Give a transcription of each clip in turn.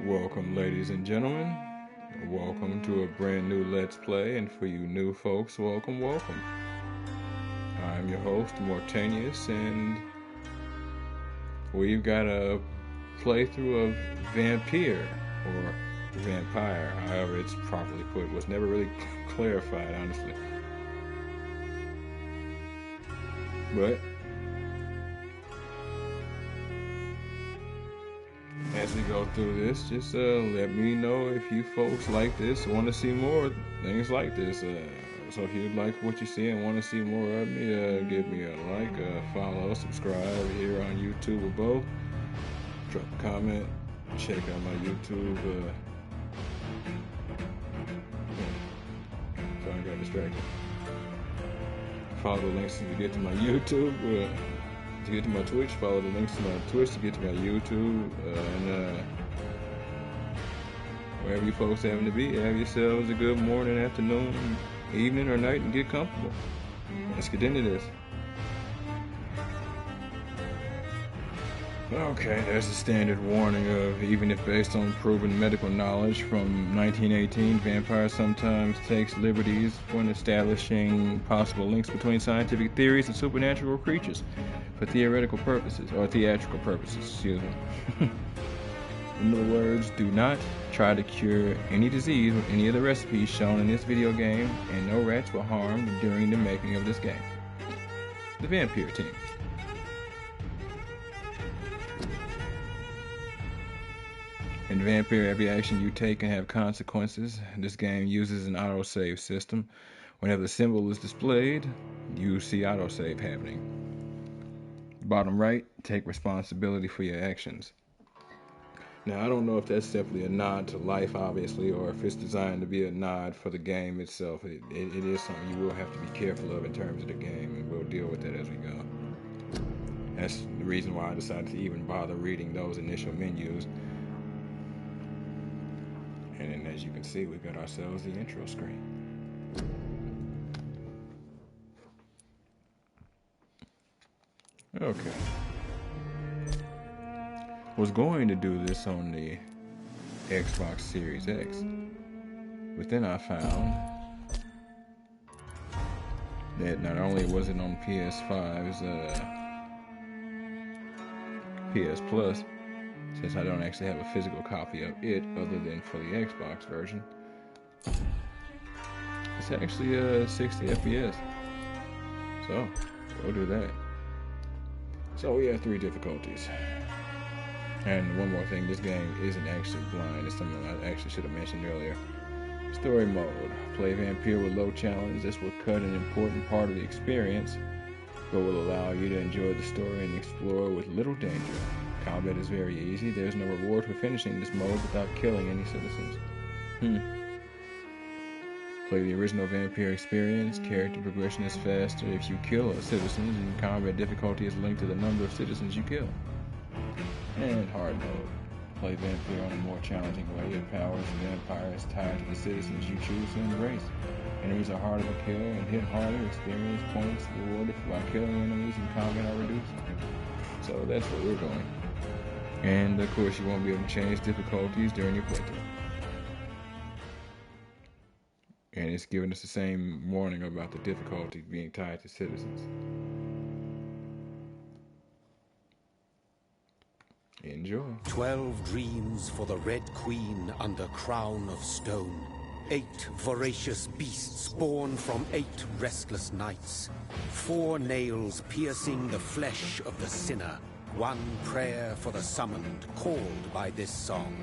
Welcome, ladies and gentlemen. Welcome to a brand new Let's Play, and for you new folks, welcome. I'm your host, Mortanius, and we've got a playthrough of Vampyr, or Vampyr, however it's properly put. Was never really clarified, honestly. But as we go through this, just let me know if you folks like this, want to see more things like this. So if you like what you see and want to see more of me, give me a like, follow, subscribe here on YouTube or both. Drop a comment, check out my YouTube. So I got distracted. Follow the links to get to my YouTube. To get to my Twitch, follow the links to my Twitch to get to my YouTube, and wherever you folks happen to be, have yourselves a good morning, afternoon, evening, or night, and get comfortable. Let's get into this. Okay, there's a standard warning of, even if based on proven medical knowledge from 1918, Vampyr sometimes takes liberties when establishing possible links between scientific theories and supernatural creatures for theoretical purposes, or theatrical purposes, excuse me. In other words, do not try to cure any disease with any of the recipes shown in this video game, and no rats were harmed during the making of this game. The Vampyr team. In Vampyr, every action you take can have consequences. This game uses an autosave system. Whenever the symbol is displayed, you see autosave happening. Bottom right, take responsibility for your actions. Now, I don't know if that's simply a nod to life, obviously, or if it's designed to be a nod for the game itself. It is something you will have to be careful of in terms of the game, and we'll deal with that as we go. That's the reason why I decided to even bother reading those initial menus. And then, as you can see, we've got ourselves the intro screen. Okay. Was going to do this on the Xbox Series X, but then I found that not only was it on PS5's PS Plus, since I don't actually have a physical copy of it other than for the Xbox version, it's actually 60 FPS. So we'll do that. So we have 3 difficulties. And one more thing, this game isn't actually blind. It's something I actually should have mentioned earlier. Story mode. Play Vampyr with low challenge. This will cut an important part of the experience, but will allow you to enjoy the story and explore with little danger. Combat is very easy. There's no reward for finishing this mode without killing any citizens. Play the original Vampyr experience. Character progression is faster if you kill citizens, and combat difficulty is linked to the number of citizens you kill. And hard mode. Play Vampyr on a more challenging way. Your powers of Vampyr is tied to the citizens you choose to embrace. Enemies are harder to kill and hit harder. Experience points rewarded by killing enemies in combat are reduced. So that's what we're going. And of course you won't be able to change difficulties during your playthrough. And it's giving us the same warning about the difficulty being tied to citizens. Enjoy. 12 dreams for the Red Queen under crown of stone. 8 voracious beasts born from 8 restless nights. 4 nails piercing the flesh of the sinner. 1 prayer for the summoned, called by this song.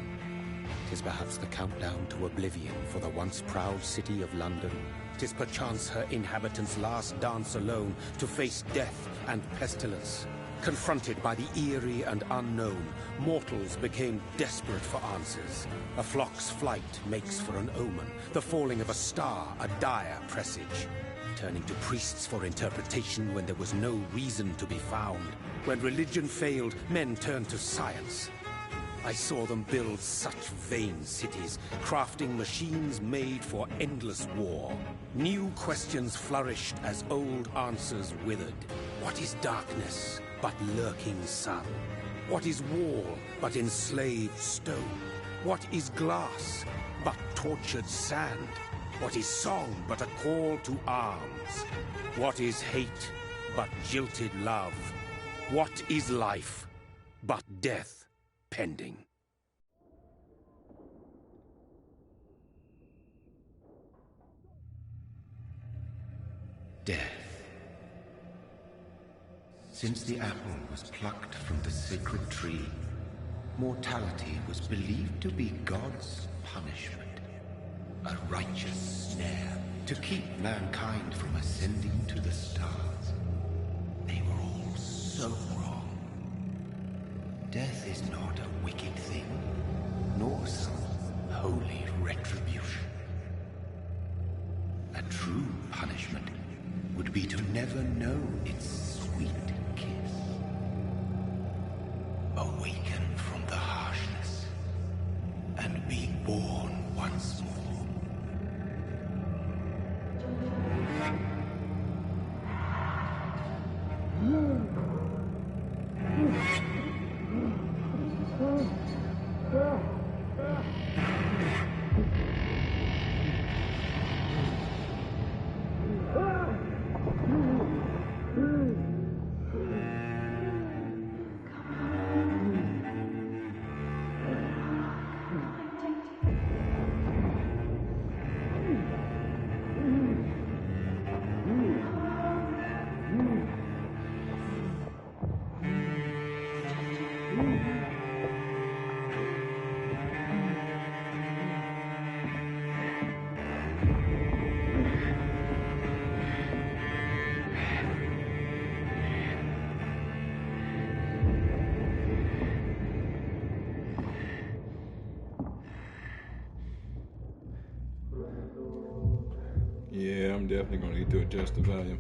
'Tis perhaps the countdown to oblivion for the once proud city of London. 'Tis perchance her inhabitants' last dance alone to face death and pestilence. Confronted by the eerie and unknown, mortals became desperate for answers. A flock's flight makes for an omen, the falling of a star a dire presage. Turning to priests for interpretation when there was no reason to be found. When religion failed, men turned to science. I saw them build such vain cities, crafting machines made for endless war. New questions flourished as old answers withered. What is darkness but lurking sun? What is wall but enslaved stone? What is glass but tortured sand? What is song but a call to arms? What is hate but jilted love? What is life but death pending? Death. Since the apple was plucked from the sacred tree, mortality was believed to be God's punishment. A righteous snare to keep mankind from ascending to the stars. They were all so wrong. Death is not a wicked thing, nor some holy retribution. A true punishment would be to never know its sweet kiss. Awaken from the harshness and be born once more. Yeah, I'm definitely going to need to adjust the volume.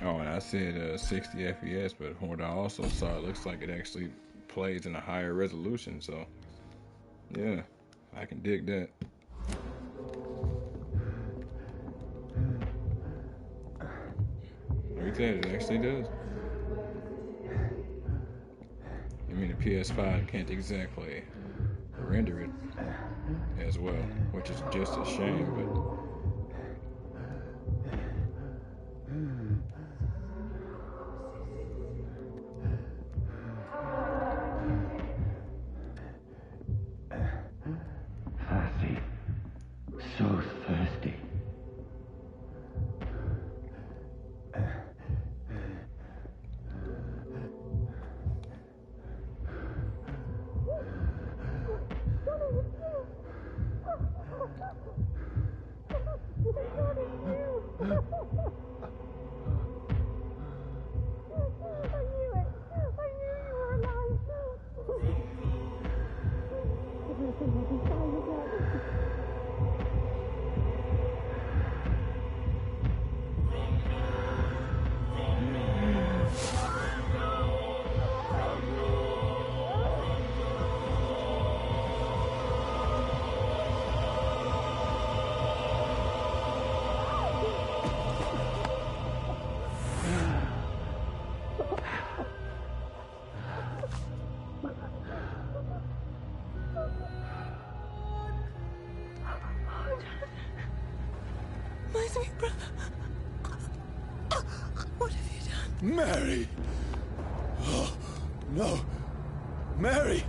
Oh, and I said 60 FPS, but from what I also saw, it looks like it actually plays in a higher resolution, so yeah, I can dig that. Like I said, it actually does. I mean, the PS5 can't exactly render it as well, which is just a shame, but Thirsty. So thirsty. Mary! Oh, no. Mary!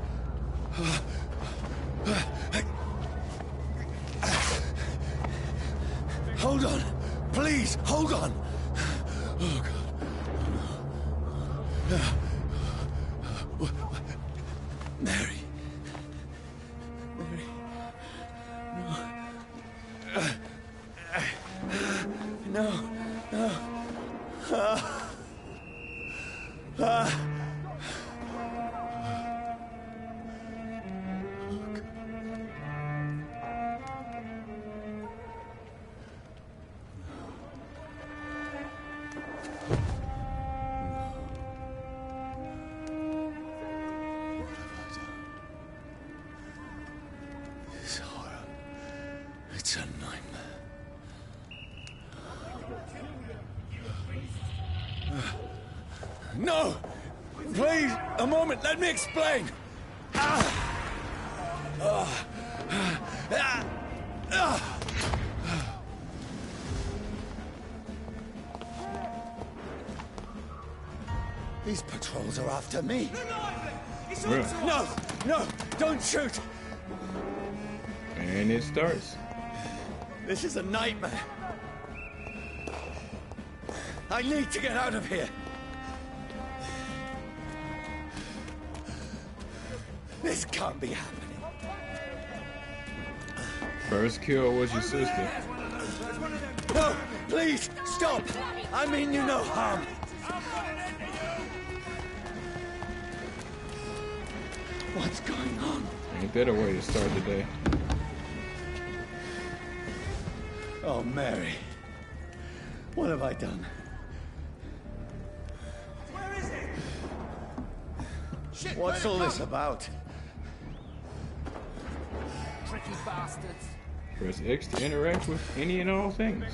Hold on. Please, hold on. Oh, God. Mary. Mary. No. No. This horror. It's a nightmare. No! Please, a moment, let me explain! These patrols are after me. Well, No! No! Don't shoot! and it starts. This is a nightmare. I need to get out of here. This can't be happening. First kill was your sister. No! Please, stop! I mean you no harm. What's going on? Ain't that a way to start the day? Oh, Mary. What have I done? Where is it? Shit, What's all this about? tricky bastards? Press X to interact with any and all things.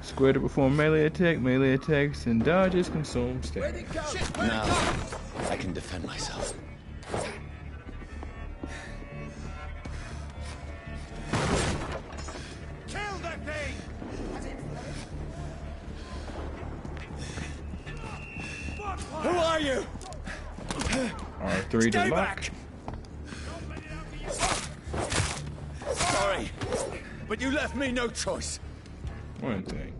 Square to perform melee attacks, and dodges consume stamina. Now, I can defend myself. Kill that thing! Who are you? R3 to Stay lock. back! Sorry, but you left me no choice. One thing.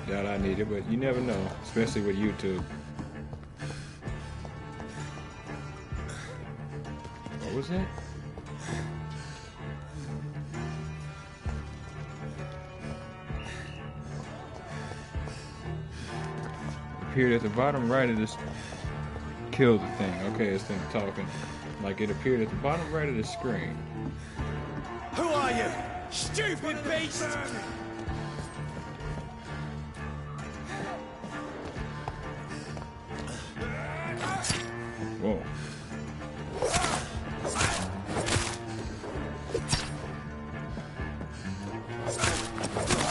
Doubt I need it, but you never know, especially with YouTube. What was that? Appeared at the bottom right of this. Kill the thing. Okay, it's them talking. Like it appeared at the bottom right of the screen. Who are you? Stupid beast! Whoa.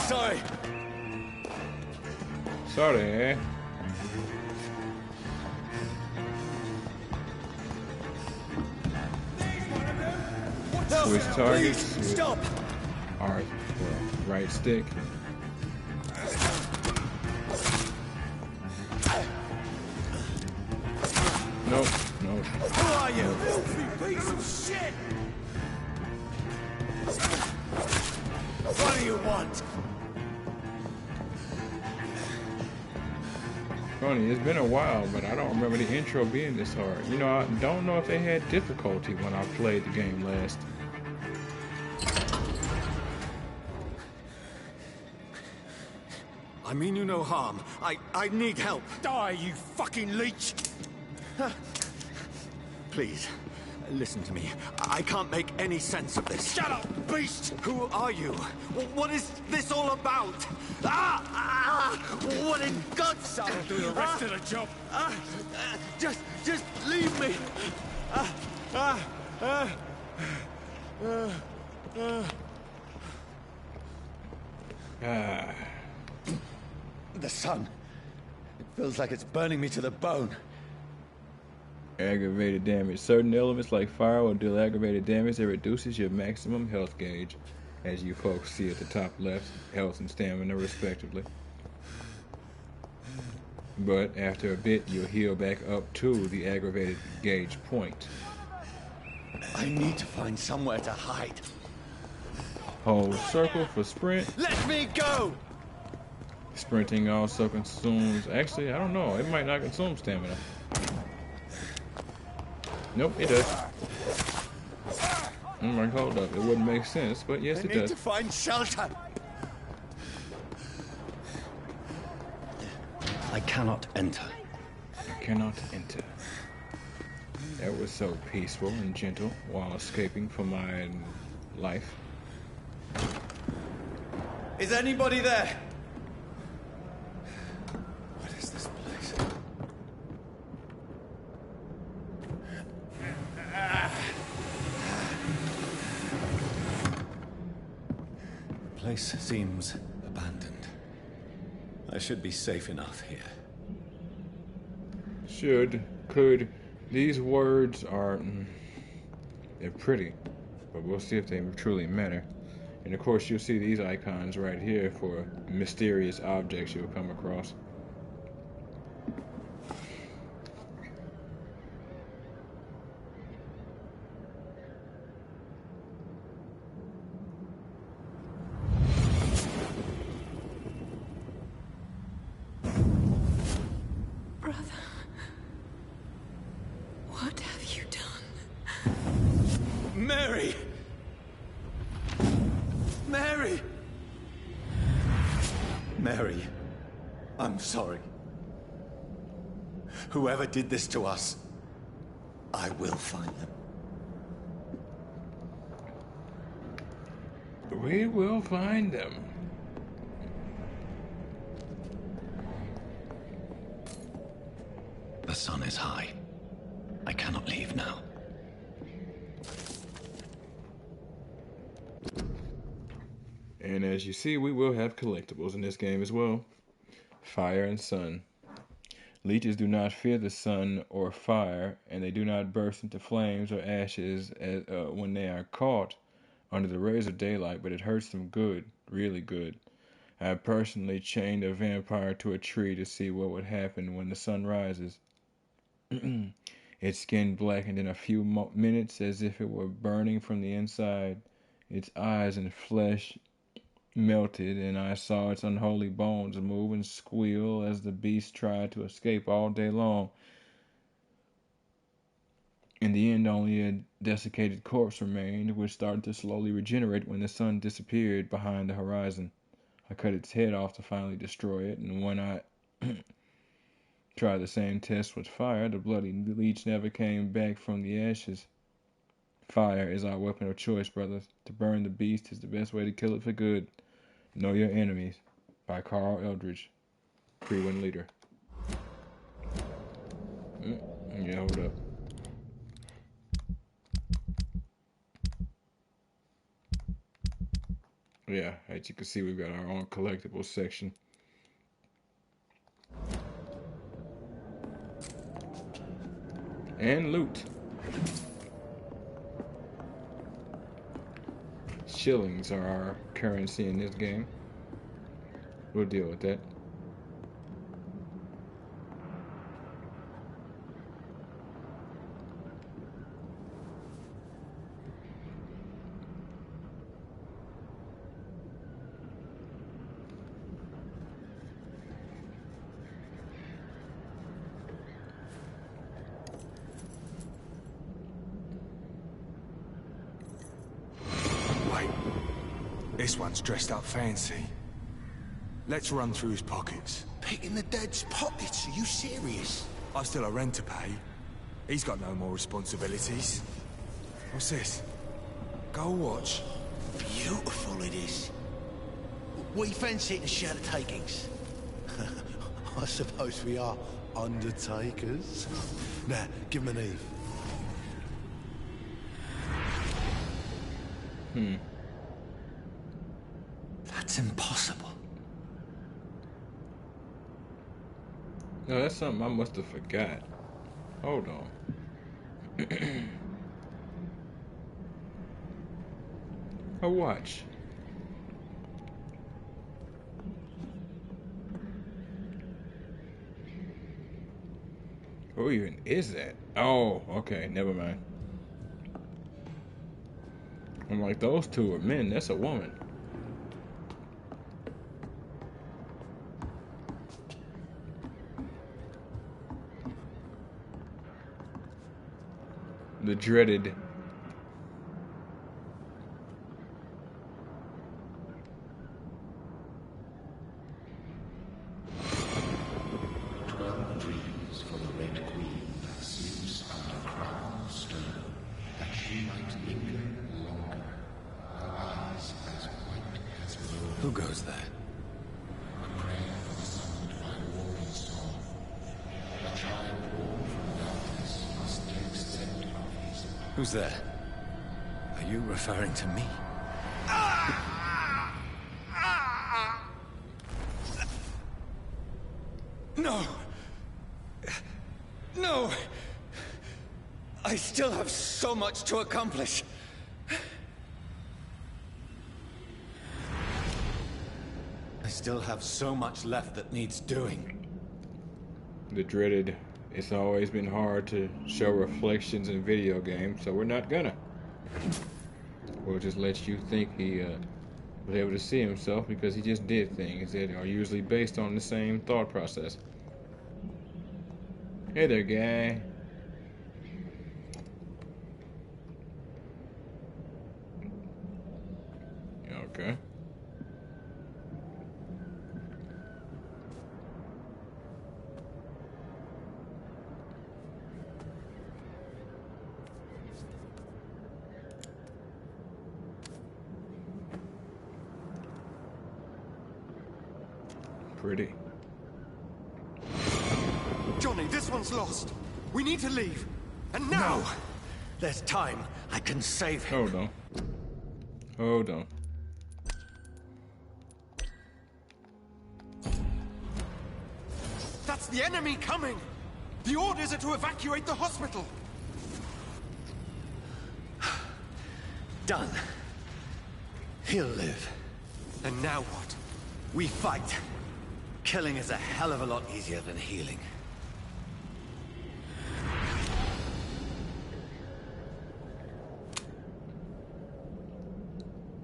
Sorry. Sorry, eh? No, Switch targets. please, stop! Alright, well, right stick. Nope, nope. Who are you? Filthy piece of shit! What do you want? Funny, it's been a while, but I don't remember the intro being this hard. You know, I don't know if they had difficulty when I played the game last. I mean you no harm. I need help. Die, you fucking leech! Please, listen to me. I can't make any sense of this. Shut up, beast! Who are you? What is this all about? What in God's name? I'll do the rest of the job. Just leave me. Ah, The sun. It feels like it's burning me to the bone. aggravated damage. Certain elements like fire will deal aggravated damage that reduces your maximum health gauge. as you folks see at the top left, health and stamina respectively. But after a bit, you'll heal back up to the aggravated gauge point. I need to find somewhere to hide. Hold circle for sprint. Let me go! Sprinting also consumes... Actually, I don't know. It might not consume stamina. Nope, it does. I'm like, hold up. It wouldn't make sense, but yes, I it need does. to find shelter. I cannot enter. I cannot enter. That was so peaceful and gentle while escaping from my life. Is anybody there? What is this place? Place seems abandoned. I should be safe enough here. Should, could. These words are... they're pretty, but we'll see if they truly matter. And of course, you'll see these icons right here for mysterious objects you'll come across. Brother, what have you done? Mary! Mary! Mary, I'm sorry. Whoever did this to us, I will find them. We will find them. The sun is high. I cannot leave now. And as you see, we will have collectibles in this game as well. Fire and sun. Leeches do not fear the sun or fire, and they do not burst into flames or ashes when they are caught under the rays of daylight, but it hurts them good, really good. I have personally chained a vampire to a tree to see what would happen when the sun rises. Its skin blackened in a few minutes as if it were burning from the inside. Its eyes and flesh melted, and I saw its unholy bones move and squeal as the beast tried to escape all day long. In the end, only a desiccated corpse remained, which started to slowly regenerate when the sun disappeared behind the horizon. I cut its head off to finally destroy it, and when I tried the same test with fire, the bloody leech never came back from the ashes. Fire is our weapon of choice, brothers. To burn the beast is the best way to kill it for good. Know Your Enemies by Carl Eldridge, Pre-Win Leader. Yeah, hold up. Yeah, as you can see, we've got our own collectibles section. And loot. Shillings are our currency in this game. We'll deal with that. This one's dressed up fancy. Let's run through his pockets. Picking the dead's pockets? Are you serious? I've still a rent to pay. He's got no more responsibilities. What's this? Gold watch. Beautiful it is. We fancy it and share the takings. I suppose we are undertakers. Now, give him an Eve. That's impossible. No, that's something I must have forgot. Hold on. A watch. Who even is that? Oh, okay, never mind. I'm like, those two are men. That's a woman. The dreaded. Dreams for the Red Queen that sleeps under crown of stone, that she might linger longer, her eyes as white as snow. Who goes there? A prayer for the summoned by Warden's storm. A child born from darkness must accept of his. Who's there? Are you referring to me? No! No! I still have so much to accomplish. I still have so much left that needs doing. The dreaded. It's always been hard to show reflections in video games, so we're not gonna. We'll just let you think he was able to see himself because he just did things that are usually based on the same thought process. Hey there, guy. Okay. Pretty. Johnny, this one's lost. We need to leave. And now! No! There's time. I can save him. Hold on. Hold on. That's the enemy coming! The orders are to evacuate the hospital! Done. He'll live. And now what? We fight. Killing is a hell of a lot easier than healing.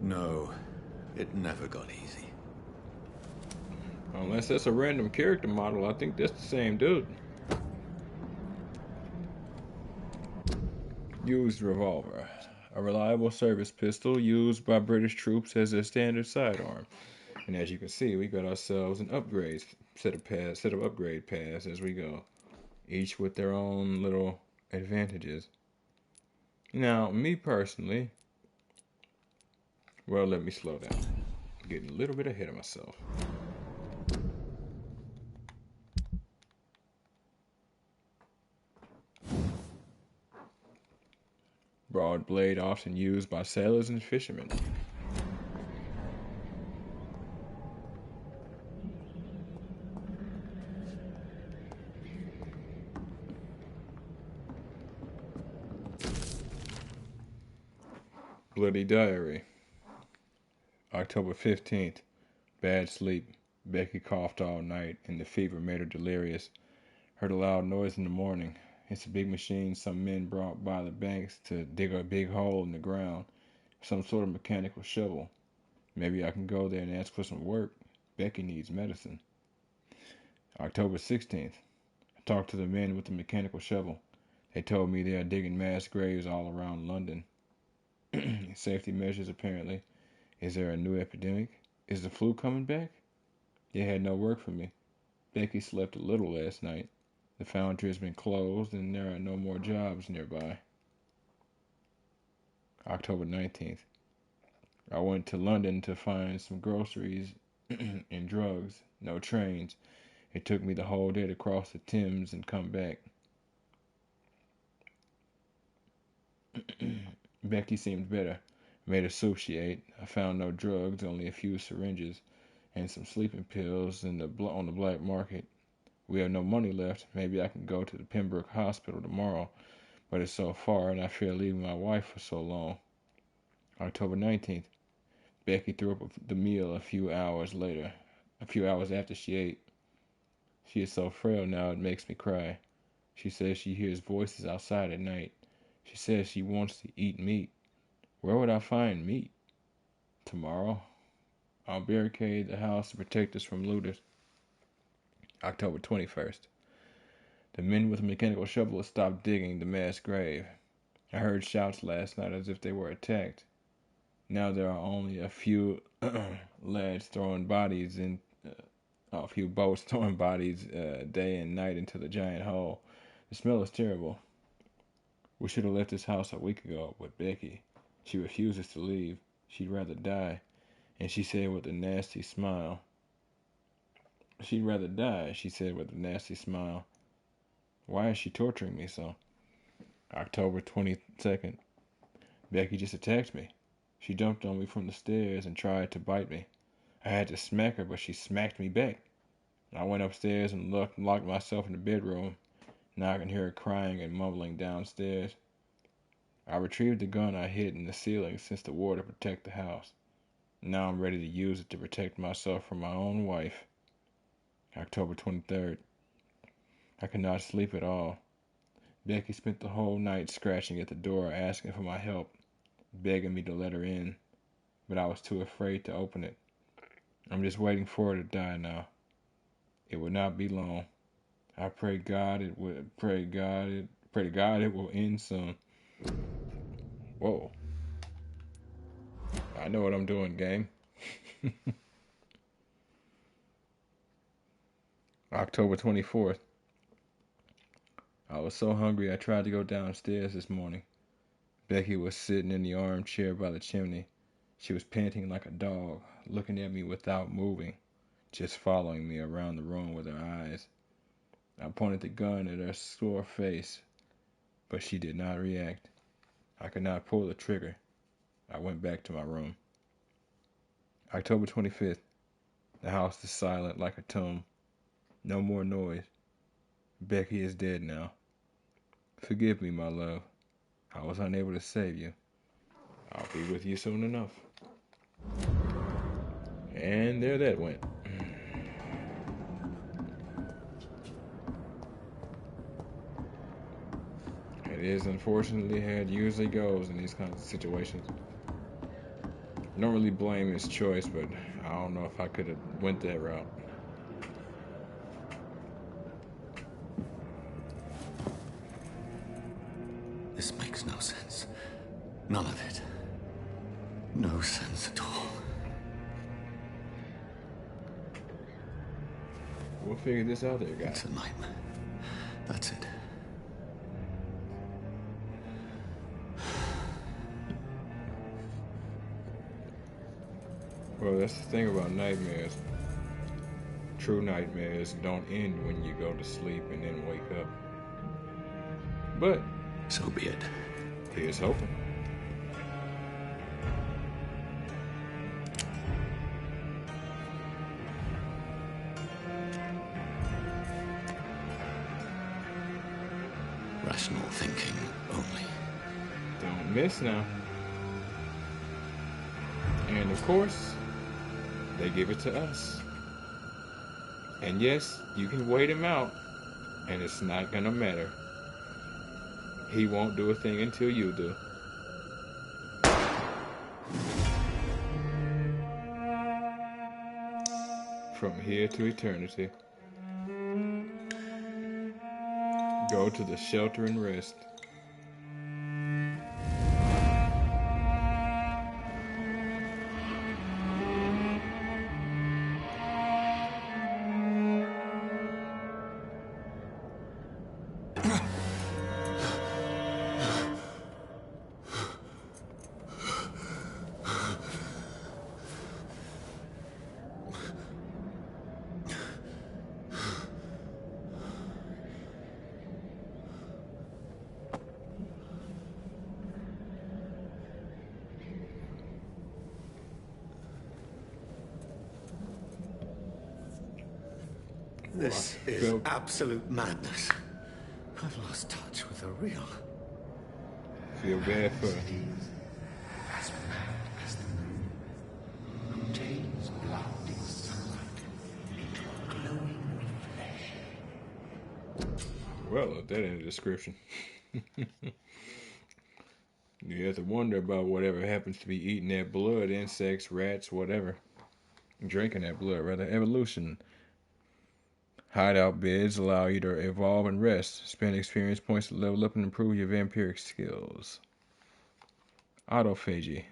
No, it never got easy. Unless that's a random character model, I think that's the same dude. Used revolver. A reliable service pistol used by British troops as their standard sidearm. And as you can see, we got ourselves an upgrade set of upgrade paths as we go, each with their own little advantages. Now, me personally, well, let me slow down. I'm getting a little bit ahead of myself. Broad blade often used by sailors and fishermen. Bloody diary. October 15th. Bad sleep. Becky coughed all night and the fever made her delirious. Heard a loud noise in the morning. It's a big machine some men brought by the banks to dig a big hole in the ground. Some sort of mechanical shovel. Maybe I can go there and ask for some work. Becky needs medicine. October 16th. I talked to the men with the mechanical shovel. They told me they are digging mass graves all around London. Safety measures, apparently. Is there a new epidemic? Is the flu coming back? They had no work for me. Becky slept a little last night. The foundry has been closed and there are no more jobs nearby. October 19th. I went to London to find some groceries and drugs. No trains. It took me the whole day to cross the Thames and come back. Becky seemed better. Made a soup she ate. I found no drugs, only a few syringes and some sleeping pills on the black market. We have no money left. Maybe I can go to the Pembroke Hospital tomorrow, but it's so far and I fear leaving my wife for so long. October 19th. Becky threw up the meal a few hours after she ate. She is so frail now it makes me cry. She says she hears voices outside at night. She says she wants to eat meat. Where would I find meat? Tomorrow, I'll barricade the house to protect us from looters. October 21st. The men with a mechanical shovel stopped digging the mass grave. I heard shouts last night as if they were attacked. Now there are only a few lads throwing bodies in, a few boats throwing bodies day and night into the giant hole. The smell is terrible. We should have left this house a week ago, but Becky, she refuses to leave. She'd rather die. And she said with a nasty smile. She'd rather die, she said with a nasty smile. Why is she torturing me so? October 22nd. Becky just attacked me. She jumped on me from the stairs and tried to bite me. I had to smack her, but she smacked me back. I went upstairs and locked myself in the bedroom. Now I can hear her crying and mumbling downstairs. I retrieved the gun I hid in the ceiling since the war to protect the house. Now I'm ready to use it to protect myself from my own wife. October 23rd. I could not sleep at all. Becky spent the whole night scratching at the door asking for my help, begging me to let her in, but I was too afraid to open it. I'm just waiting for her to die now. It will not be long. I pray to God it will end soon. Whoa. I know what I'm doing, gang. October 24th. I was so hungry I tried to go downstairs this morning. Becky was sitting in the armchair by the chimney. She was panting like a dog, looking at me without moving, just following me around the room with her eyes. I pointed the gun at her sore face, but she did not react. I could not pull the trigger. I went back to my room. October 25th. The house is silent like a tomb. No more noise. Becky is dead now. Forgive me, my love. I was unable to save you. I'll be with you soon enough. And there that went. It is unfortunately how it usually goes in these kinds of situations. I don't really blame his choice, but I don't know if I could have went that route. This makes no sense. None of it. No sense at all. We'll figure this out there, guys. It's a nightmare. That's it. Well, that's the thing about nightmares. True nightmares don't end when you go to sleep and then wake up. But So be it. here's hoping. Rational thinking only. Don't miss now. And of course, they give it to us. And yes, you can wait him out, and it's not gonna matter. He won't do a thing until you do. From here to eternity. Go to the shelter and rest. This is Phil. absolute madness. I've lost touch with the real. Feel bad for As mad as the moon, who takes blinding sunlight into a glowing flesh. Well, that in the description. You have to wonder about whatever happens to be eating that blood, insects, rats, whatever. Drinking that blood, rather. Evolution. Hideout beds allow you to evolve and rest. Spend experience points to level up and improve your vampiric skills. Autophagy.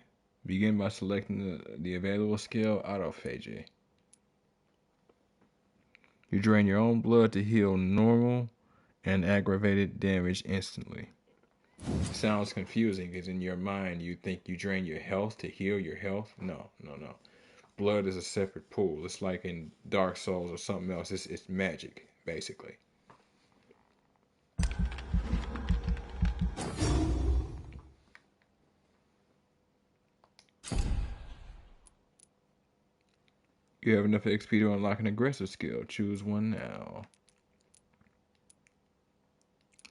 Begin by selecting the available skill, Autophagy. You drain your own blood to heal normal and aggravated damage instantly. Sounds confusing because in your mind you think you drain your health to heal your health. No, no, no. Blood is a separate pool. It's like in Dark Souls or something else. It's magic, basically. You have enough XP to unlock an aggressive skill. Choose one now.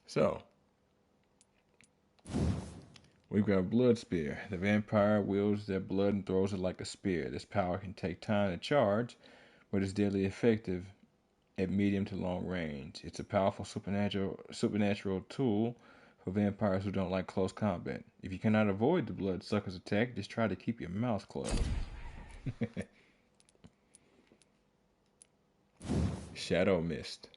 So, we've got Blood Spear. The vampire wields their blood and throws it like a spear. This power can take time to charge, but is deadly effective at medium to long range. It's a powerful supernatural tool for vampires who don't like close combat. If you cannot avoid the bloodsucker's attack, just try to keep your mouth closed. Shadow Mist.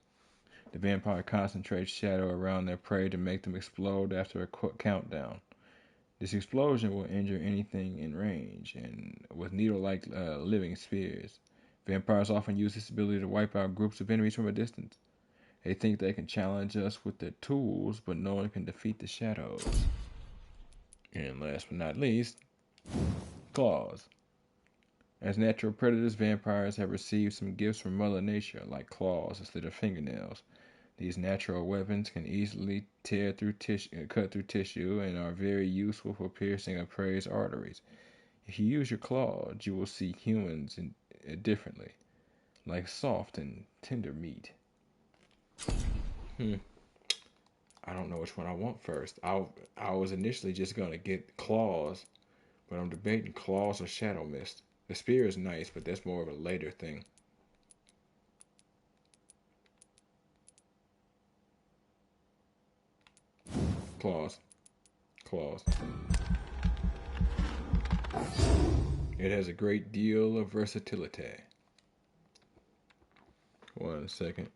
The vampire concentrates shadow around their prey to make them explode after a countdown. This explosion will injure anything in range, and with needle-like living spears. Vampires often use this ability to wipe out groups of enemies from a distance. They think they can challenge us with their tools, but no one can defeat the shadows. And last but not least, claws. As natural predators, vampires have received some gifts from Mother Nature, like claws instead of fingernails. These natural weapons can easily cut through tissue, and are very useful for piercing a prey's arteries. If you use your claws, you will see humans differently, like soft and tender meat. I don't know which one I want first. I was initially just gonna get claws, but I'm debating claws or shadow mist. The spear is nice, but that's more of a later thing. Claws. Claws. It has a great deal of versatility. 1 second.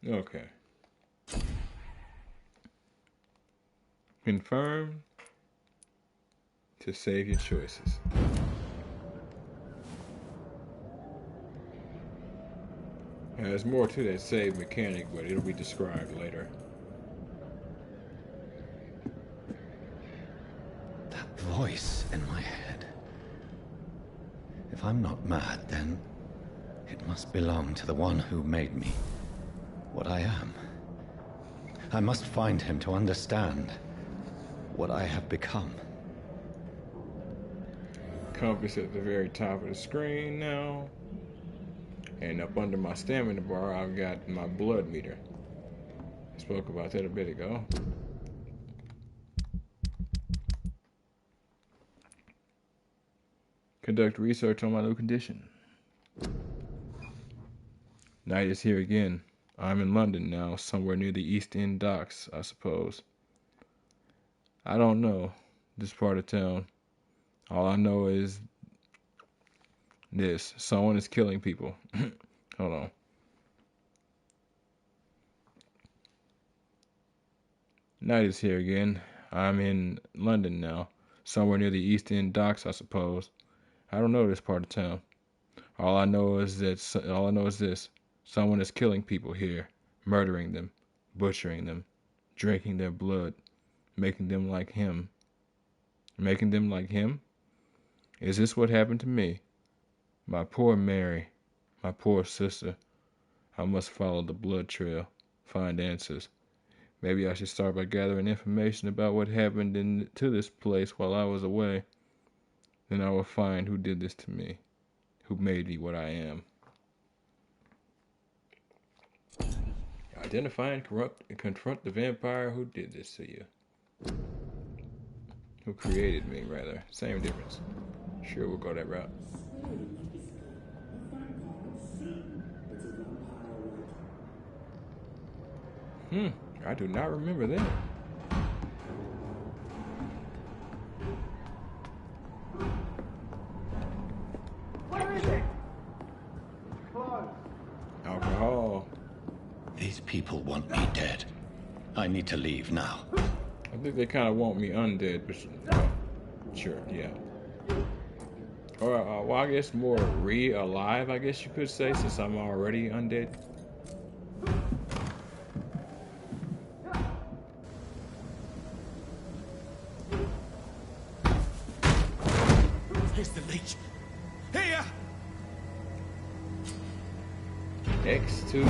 Okay. Confirm to save your choices. There's more to that save mechanic, but it'll be described later. That voice in my head. If I'm not mad, then it must belong to the one who made me what I am. I must find him to understand what I have become. Compass at the very top of the screen now. And up under my stamina bar, I've got my blood meter. I spoke about that a bit ago. Conduct research on my new condition. Night is here again. I'm in London now, somewhere near the East End docks, I suppose. I don't know this part of town. All I know is this. Someone is killing people. Hold on. Night is here again. I'm in London now, somewhere near the East End docks, I suppose. I don't know this part of town. All I know is this. Someone is killing people here, murdering them, butchering them, drinking their blood, making them like him. Making them like him? Is this what happened to me? My poor Mary, my poor sister. I must follow the blood trail, find answers. Maybe I should start by gathering information about what happened to this place while I was away. Then I will find who did this to me, who made me what I am. Identify and confront the vampire who did this to you. Who created me, rather. Same difference. Sure, we'll go that route. I do not remember that. Where is it? Close. Alcohol. These people want me dead. I need to leave now. I think they kind of want me undead, but sure, yeah. Or, well, I guess more re-alive, I guess you could say, since I'm already undead. Here's the leech. Here! X to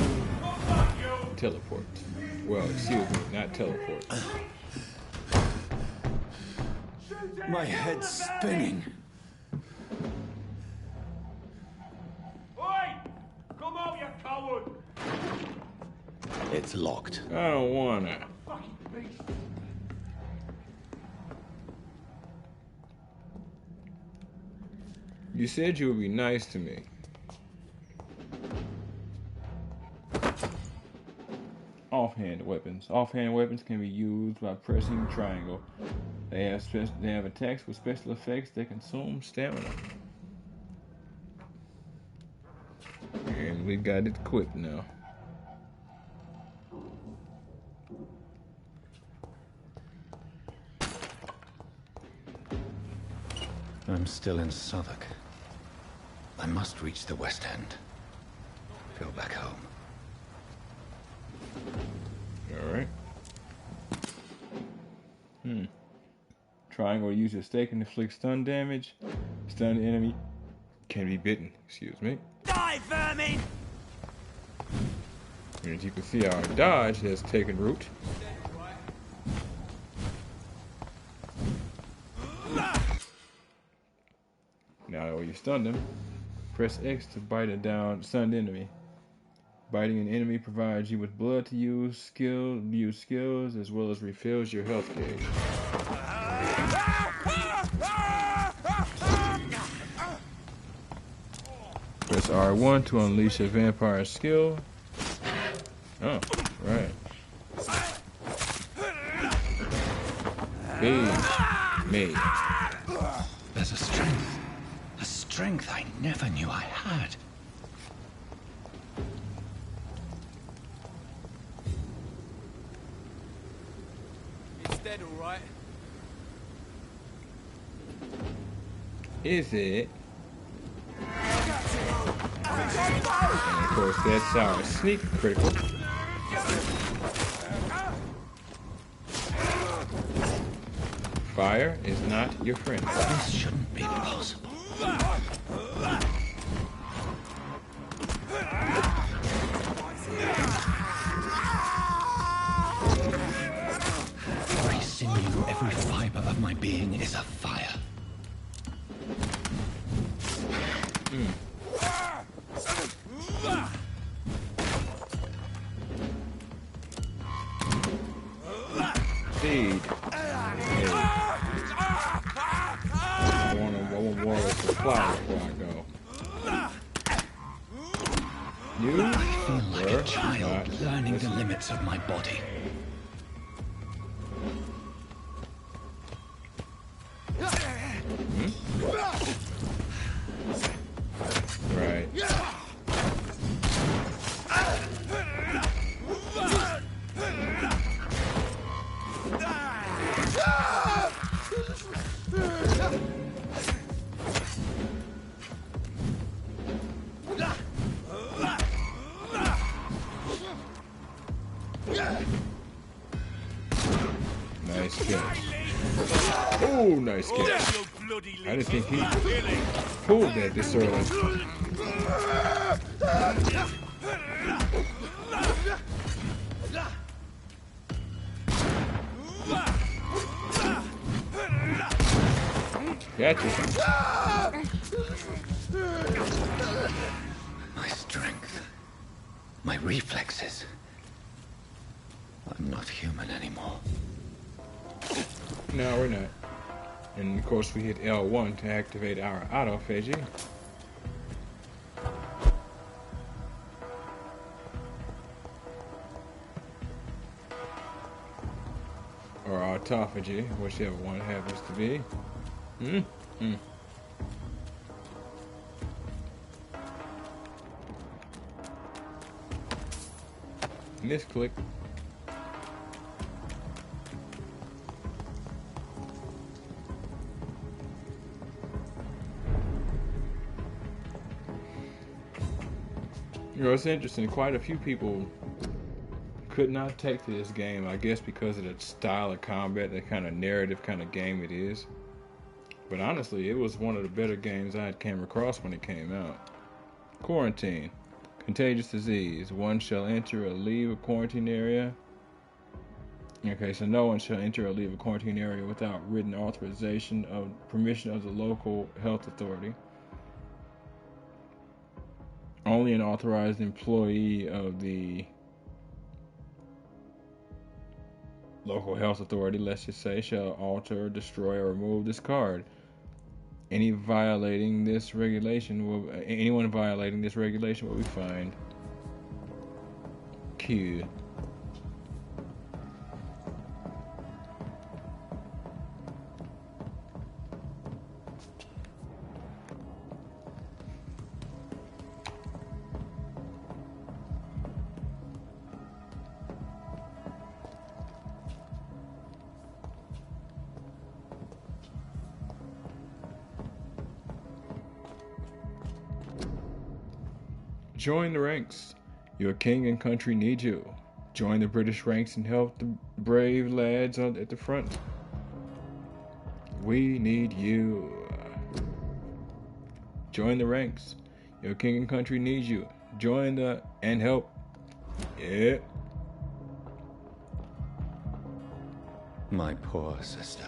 teleport. Well, excuse me, not teleport. My head's spinning. Oi! Come out, you coward! It's locked. I don't wanna. Fucking beast! You said you would be nice to me. Offhand weapons. Offhand weapons can be used by pressing triangle. They have attacks with special effects that consume stamina. And we got it equipped now. I'm still in Southwark. I must reach the West End. Go back home. Alright. Triangle uses stake and inflict stun damage. Stunned enemy can be bitten. Excuse me. Die, vermin! And as you can see, our dodge has taken root. Now when you stun them, press X to bite a down stunned enemy. Biting an enemy provides you with blood to use skills, as well as refills your health gauge. Press R1 to unleash a vampire skill. Oh, right. Me. There's a strength I never knew I had. It's dead, all right. Is it? And of course, that's our sneak critical. Fire is not your friend. This shouldn't be possible. Every sinew, every fiber of my being is afire. Feed. Hey. I want more of a supply before I go. You I feel like were a child not learning the listening. limits of my body. Right. Nice catch. Oh, nice catch. I didn't think he pulled that this early. Gotcha. My strength. My reflexes. I'm not human anymore. No, we're not. And of course we hit L1 to activate our autophagy. Or autophagy, whichever one happens to be. Misclick. You know, it's interesting. Quite a few people could not take to this game, I guess because of the style of combat, the kind of narrative kind of game it is. But honestly, it was one of the better games I had came across when it came out. Quarantine. Contagious disease. One shall enter or leave a quarantine area. Okay, so no one shall enter or leave a quarantine area without written authorization of permission of the local health authority. Only an authorized employee of the local health authority, let's just say, shall alter, destroy, or remove this card. Anyone violating this regulation will be fined. Q. Join the ranks. Your king and country need you. Join the British ranks and help the brave lads at the front. We need you. Join the ranks. Your king and country need you. Join and help. Yeah. My poor sister.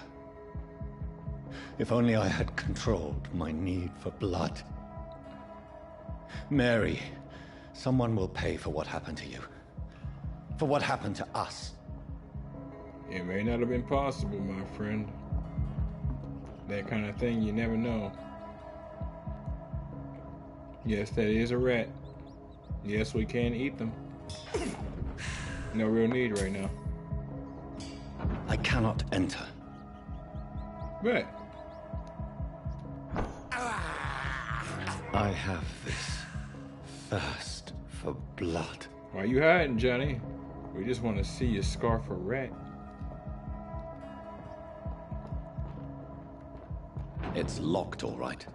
If only I had controlled my need for blood. Mary, someone will pay for what happened to you. For what happened to us. It may not have been possible, my friend. That kind of thing, you never know. Yes, that is a rat. Yes, we can eat them. No real need right now. I cannot enter. But I have this thirst for blood. why you hiding, Johnny? We just want to see you scarf a rat. It's locked, all right.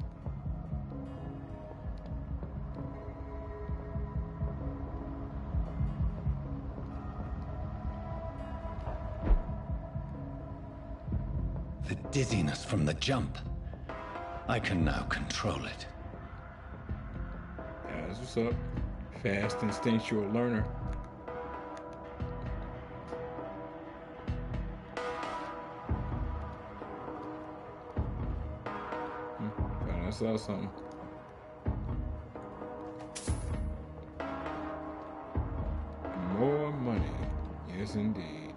The dizziness from the jump. I can now control it. That's what's up. Fast instinctual learner. Thought I saw something. More money. Yes, indeed.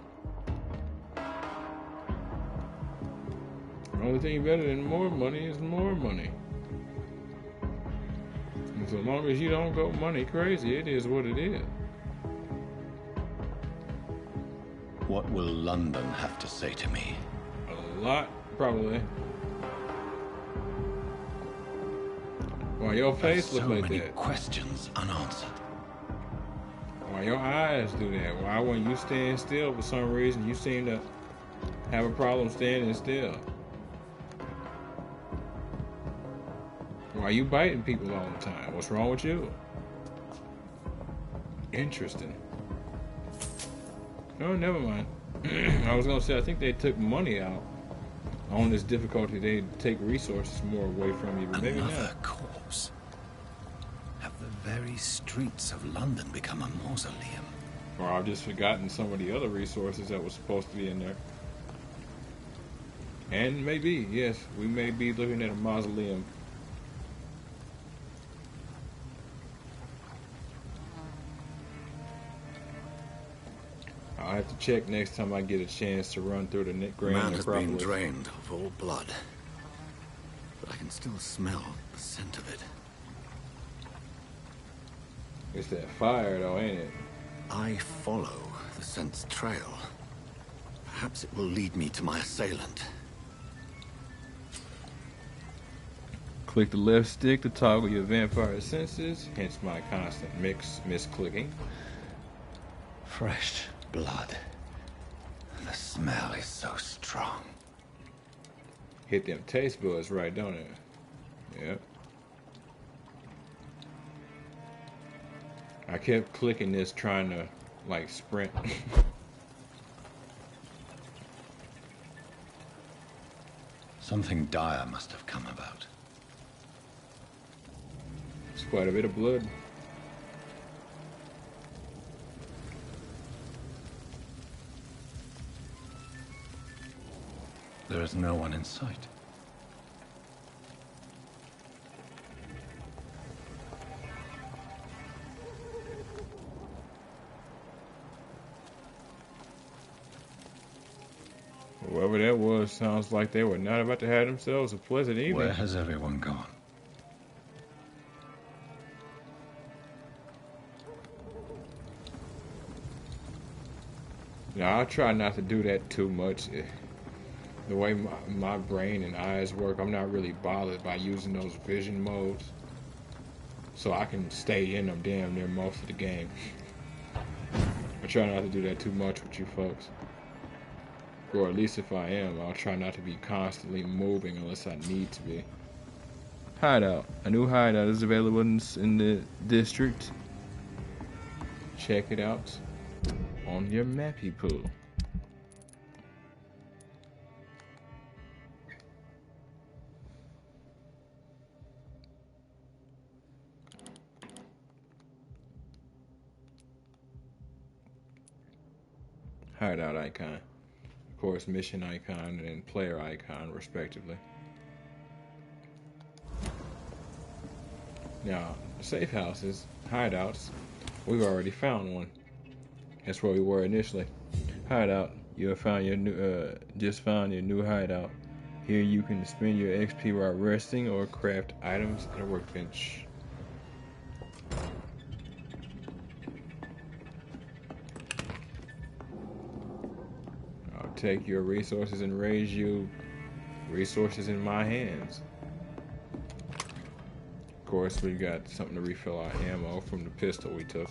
The only thing better than more money is more money. And so long as you don't go money crazy, it is what it is. What will London have to say to me? A lot, probably. Why your face look So like many that? questions unanswered. Why your eyes do that? Why when you stand still for some reason you seem to have a problem standing still? Why you biting people all the time? What's wrong with you? Interesting. Oh, never mind. I was gonna say I think they took money out on this difficulty. They take resources more away from you, but maybe Another not. corpse. Have the very streets of London become a mausoleum? Or I've just forgotten some of the other resources that were supposed to be in there. And maybe, yes, we may be looking at a mausoleum. I have to check next time I get a chance to run through the The Grand man has been Necropolis. drained of all blood, but I can still smell the scent of it. It's that fire, though, ain't it? I follow the scent's trail. Perhaps it will lead me to my assailant. Click the left stick to toggle your vampire senses, hence my constant misclicking. Fresh blood. The smell is so strong. Hit them taste buds right, don't it? Yep. I kept clicking this trying to, like, sprint. Something dire must have come about. It's quite a bit of blood. There is no one in sight. Whoever that was sounds like they were not about to have themselves a pleasant evening. Where has everyone gone? Now, I try not to do that too much. The way my brain and eyes work, I'm not really bothered by using those vision modes. So I can stay in them damn near most of the game. I try not to do that too much with you folks. Or at least if I am, I'll try not to be constantly moving unless I need to be. Hideout. A new hideout is available in the district. Check it out on your mappy pool. Hideout icon. Of course, mission icon and player icon, respectively. Now, safe houses, hideouts, we've already found one. That's where we were initially. Hideout, you have found your new, just found your new hideout. Here you can spend your XP while resting or craft items at a workbench. I'll take your resources and raise you resources in my hands. Of course, we got something to refill our ammo from the pistol we took.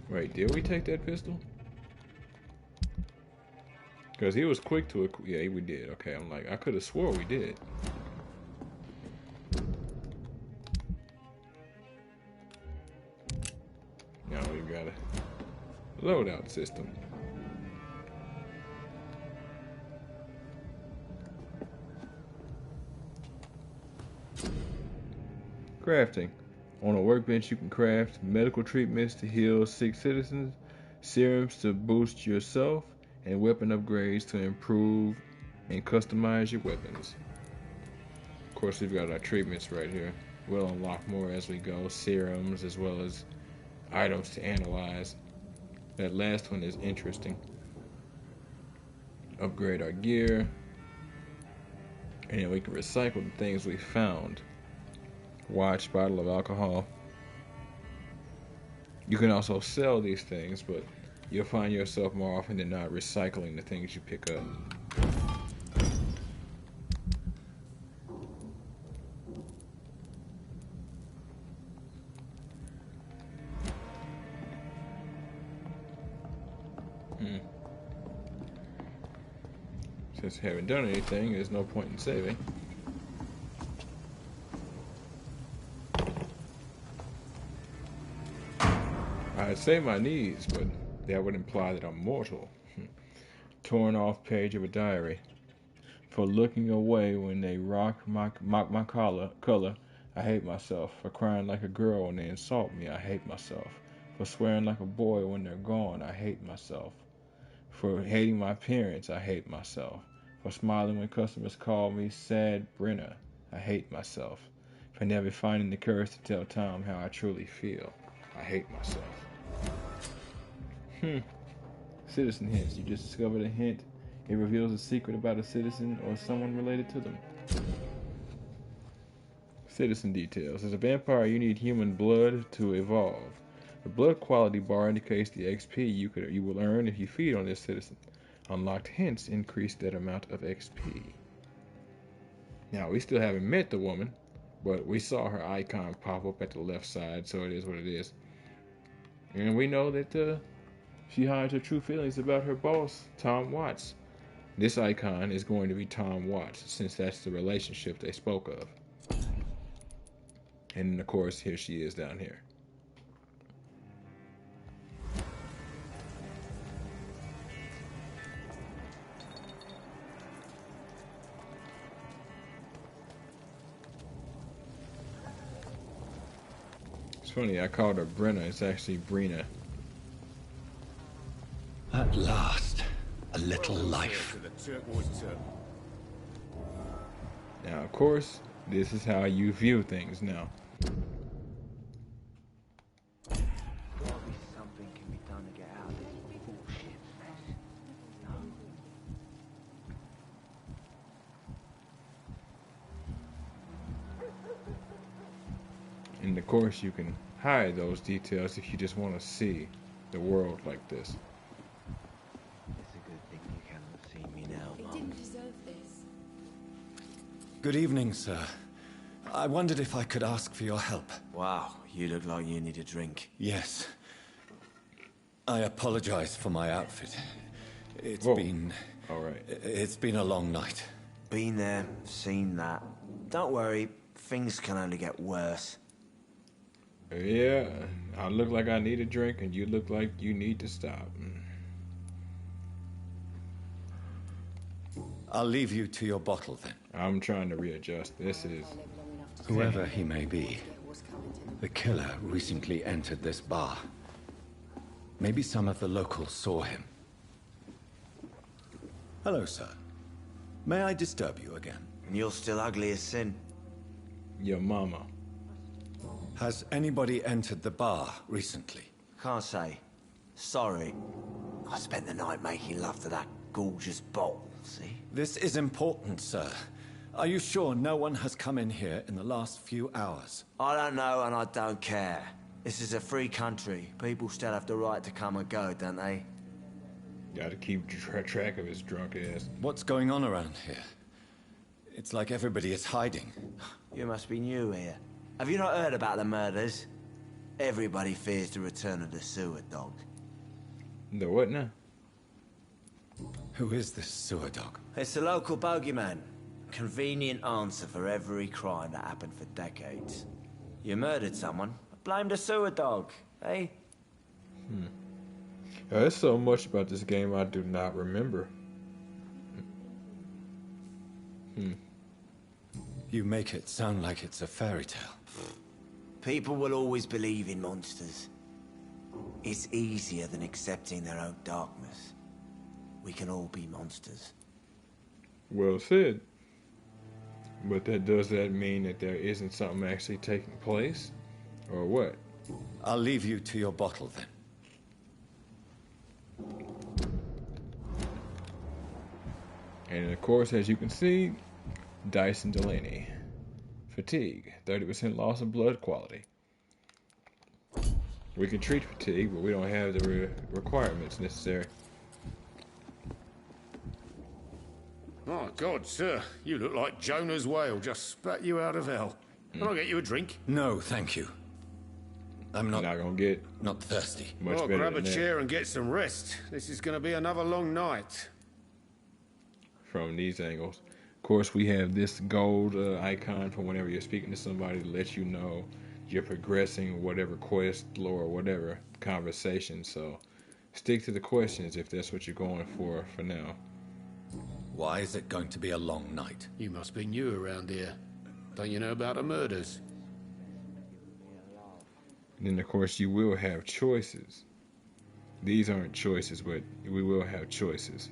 Wait, did we take that pistol? Because he was quick to it. Yeah, we did. Okay, I'm like, I could have swore we did. Now we got a loadout system. Crafting. On a workbench, you can craft medical treatments to heal sick citizens, serums to boost yourself, and weapon upgrades to improve and customize your weapons. Of course, we've got our treatments right here. We'll unlock more as we go, serums as well as items to analyze. That last one is interesting. Upgrade our gear, and then we can recycle the things we found. Watch, bottle of alcohol. You can also sell these things, but you'll find yourself more often than not recycling the things you pick up. Since I haven't done anything, there's no point in saving. I'd save my needs, but that would imply that I'm mortal. Torn off page of a diary. For looking away when they mock my color, I hate myself. For crying like a girl when they insult me, I hate myself. For swearing like a boy when they're gone, I hate myself. For hating my parents, I hate myself. For smiling when customers call me Sad Brenner, I hate myself. For never finding the courage to tell Tom how I truly feel, I hate myself. Hmm. Citizen hints. You just discovered a hint. It reveals a secret about a citizen or someone related to them. Citizen details. As a vampire, you need human blood to evolve. The blood quality bar indicates the XP you will earn if you feed on this citizen. Unlocked hints increase that amount of XP. Now, we still haven't met the woman, but we saw her icon pop up at the left side, so it is what it is. And we know that she hides her true feelings about her boss, Tom Watts. This icon is going to be Tom Watts, since that's the relationship they spoke of. And of course, here she is down here. It's funny, I called her Brenna, it's actually Brina. At last, a little life. Now, of course, this is how you view things now. Probably something can be done to get out of this bullshit mess. No. And of course, you can hide those details if you just want to see the world like this. It's a good thing you cannot see me now, It Mum. didn't deserve this. Good evening, sir. I wondered if I could ask for your help. Wow, you look like you need a drink. Yes. I apologize for my outfit. It's Whoa. been... All right. It's been a long night. Been there, seen that. Don't worry, things can only get worse. Yeah, I look like I need a drink, and you look like you need to stop. I'll leave you to your bottle then. I'm trying to readjust. This is... Whoever he may be, the killer recently entered this bar. Maybe some of the locals saw him. Hello, sir. May I disturb you again? And you're still ugly as sin. your mama. Has anybody entered the bar recently? Can't say. Sorry. I spent the night making love to that gorgeous bottle, see? This is important, sir. Are you sure no one has come in here in the last few hours? I don't know and I don't care. This is a free country. People still have the right to come and go, don't they? Gotta keep track of his drunk ass. What's going on around here? It's like everybody is hiding. You must be new here. Have you not heard about the murders? Everybody fears the return of the sewer dog. The what now? Who is this sewer dog? It's the local bogeyman. Convenient answer for every crime that happened for decades. You murdered someone, blame the sewer dog, eh? There's so much about this game I do not remember. You make it sound like it's a fairy tale. People will always believe in monsters. It's easier than accepting their own darkness. We can all be monsters. Well said. But does that mean that there isn't something actually taking place? Or what? I'll leave you to your bottle then. And of course, as you can see, Dyson Delaney. Fatigue, 30% loss of blood quality. We can treat fatigue, but we don't have the requirements necessary. My God, sir, you look like Jonah's whale just spat you out of hell. Can I get you a drink? No, thank you. I'm not Not gonna get not thirsty. much Well, better grab a than that chair and get some rest. This is going to be another long night. from these angles. Of course, we have this gold icon for whenever you're speaking to somebody to let you know you're progressing whatever quest, lore, whatever conversation. So stick to the questions if that's what you're going for now. Why is it going to be a long night? You must be new around here. Don't you know about the murders? And then, of course, you will have choices. These aren't choices, but we will have choices.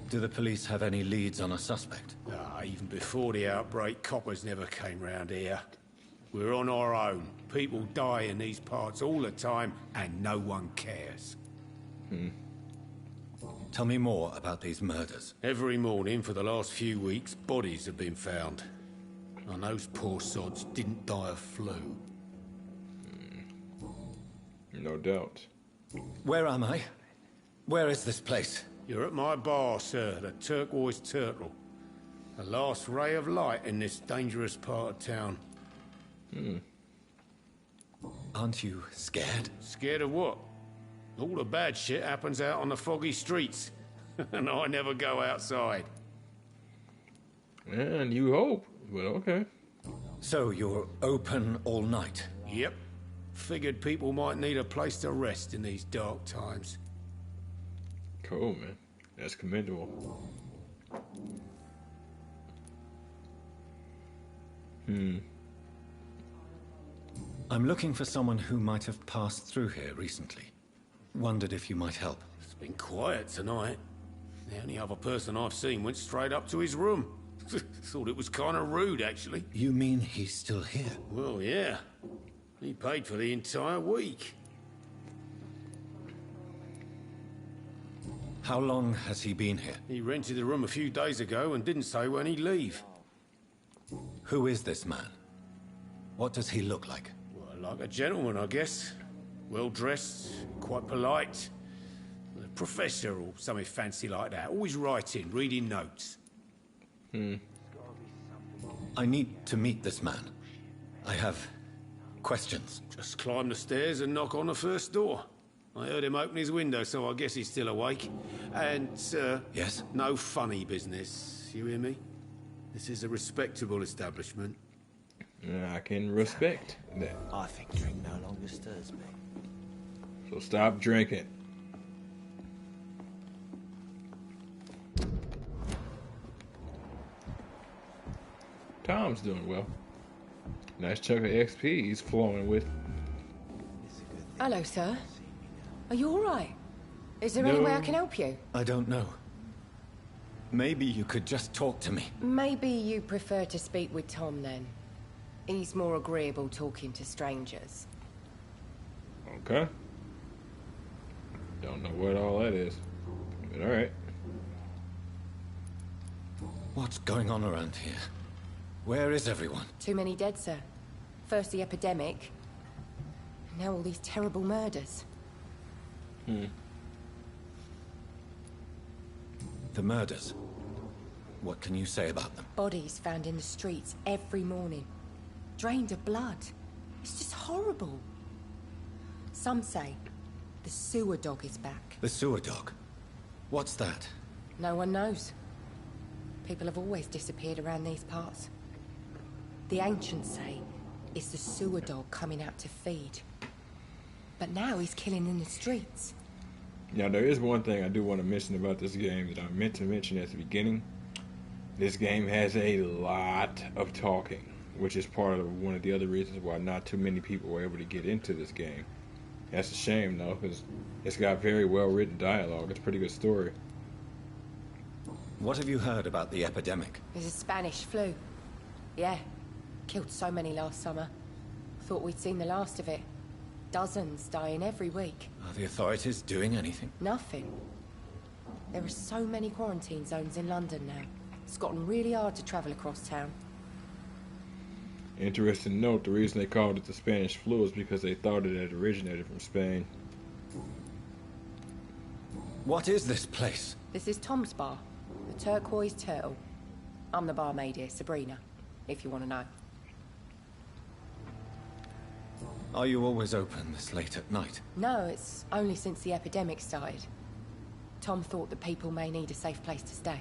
Do the police have any leads on a suspect? Even before the outbreak, coppers never came round here. We're on our own. People die in these parts all the time, and no one cares. Tell me more about these murders. Every morning for the last few weeks, bodies have been found. And those poor sods didn't die of flu. No doubt. Where am I? Where is this place? You're at my bar, sir, the Turquoise Turtle. The last ray of light in this dangerous part of town. Aren't you scared? Scared of what? All the bad shit happens out on the foggy streets. And I never go outside. And you hope, but okay. So you're open all night? Yep. Figured people might need a place to rest in these dark times. Cool, man. That's commendable. I'm looking for someone who might have passed through here recently. Wondered if you might help. It's been quiet tonight. The only other person I've seen went straight up to his room. Thought it was kind of rude, actually. You mean he's still here? Well, yeah. He paid for the entire week. How long has he been here? He rented the room a few days ago and didn't say when he'd leave. Who is this man? What does he look like? Well, like a gentleman, I guess. Well-dressed, quite polite. A professor or something fancy like that. Always writing, reading notes. I need to meet this man. I have questions. Just climb the stairs and knock on the first door. I heard him open his window, so I guess he's still awake. And, sir... Yes? No funny business, you hear me? This is a respectable establishment. I can respect that. I think drink no longer stirs me. So stop drinking. Tom's doing well. Nice chunk of XP he's flowing with. Hello, sir. Are you all right? Is there any way I can help you? I don't know. Maybe you could just talk to me. Maybe you prefer to speak with Tom, then. He's more agreeable talking to strangers. Okay. Don't know what all that is, but alright. What's going on around here? Where is everyone? Too many dead, sir. First the epidemic, and now all these terrible murders. The murders. What can you say about them? Bodies found in the streets every morning. Drained of blood. It's just horrible. Some say the sewer dog is back. The sewer dog? What's that? No one knows. People have always disappeared around these parts. The ancients say it's the sewer dog coming out to feed. But now he's killing in the streets. Now, there is one thing I do want to mention about this game that I meant to mention at the beginning. This game has a lot of talking, which is part of one of the other reasons why not too many people were able to get into this game. That's a shame, though, because it's got very well-written dialogue. It's a pretty good story. What have you heard about the epidemic? There's a Spanish flu. Yeah. Killed so many last summer. Thought we'd seen the last of it. Dozens dying every week. Are the authorities doing anything? Nothing. There are so many quarantine zones in London now. It's gotten really hard to travel across town. Interesting note, the reason they called it the Spanish flu is because they thought it had originated from Spain. What is this place? This is Tom's bar, the Turquoise Turtle. I'm the barmaid here, Sabrina, if you want to know. Are you always open this late at night? No, it's only since the epidemic started. Tom thought that people may need a safe place to stay.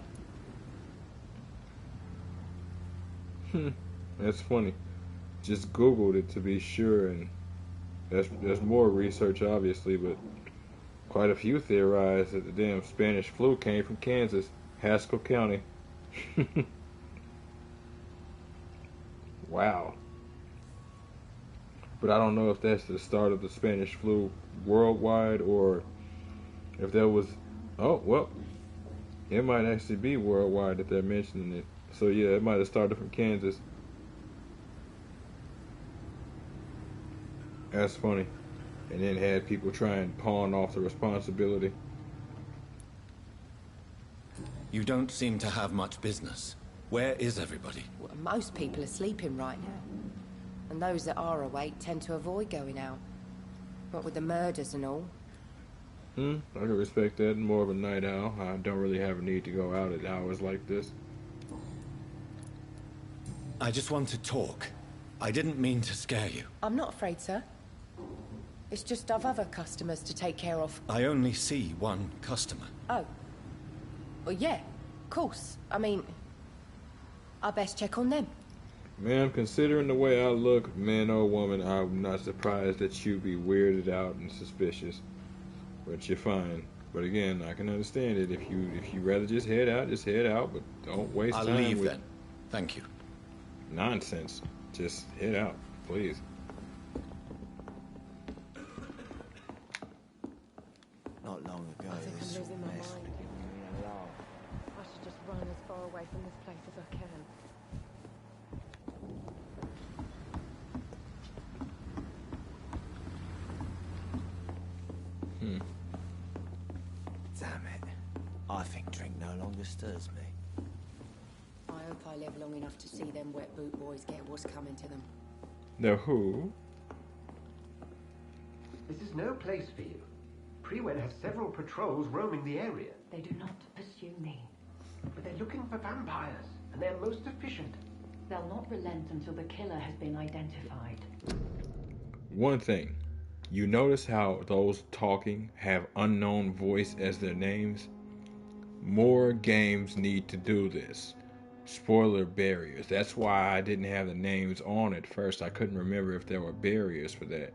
That's funny. Just Googled it to be sure, and there's more research, obviously, but quite a few theorize that the damn Spanish flu came from Kansas, Haskell County. Wow. But I don't know if that's the start of the Spanish flu worldwide, or if that was... Oh, well, it might actually be worldwide that they're mentioning it. So yeah, it might have started from Kansas. That's funny. and then had people try and pawn off the responsibility. You don't seem to have much business. Where is everybody? Well, most people are sleeping right now. And those that are awake tend to avoid going out. What with the murders and all. I can respect that. I'm more of a night owl. I don't really have a need to go out at hours like this. I just want to talk. I didn't mean to scare you. I'm not afraid, sir. It's just I've other customers to take care of. I only see one customer. Oh. Well, yeah, of course. I mean, I best check on them. Ma'am, considering the way I look, man or woman, I'm not surprised that you be weirded out and suspicious. But you're fine. But again, I can understand it. If you rather just head out, but don't waste I'll time leave with then. Thank you. nonsense. Just head out, please. Not long ago, I think this I'm losing my mess mind. would have given me a laugh. I should just run as far away from this place as I can. Damn it. I think drink no longer stirs me. I hope I live long enough to see them wet boot boys get what's coming to them. The who? This is no place for you. Prewen has several patrols roaming the area. They do not pursue me. But they're looking for vampires, and they're most efficient. They'll not relent until the killer has been identified. One thing. You notice how those talking have unknown voice as their names? More games need to do this. Spoiler barriers. That's why I didn't have the names on at first. I couldn't remember if there were barriers for that.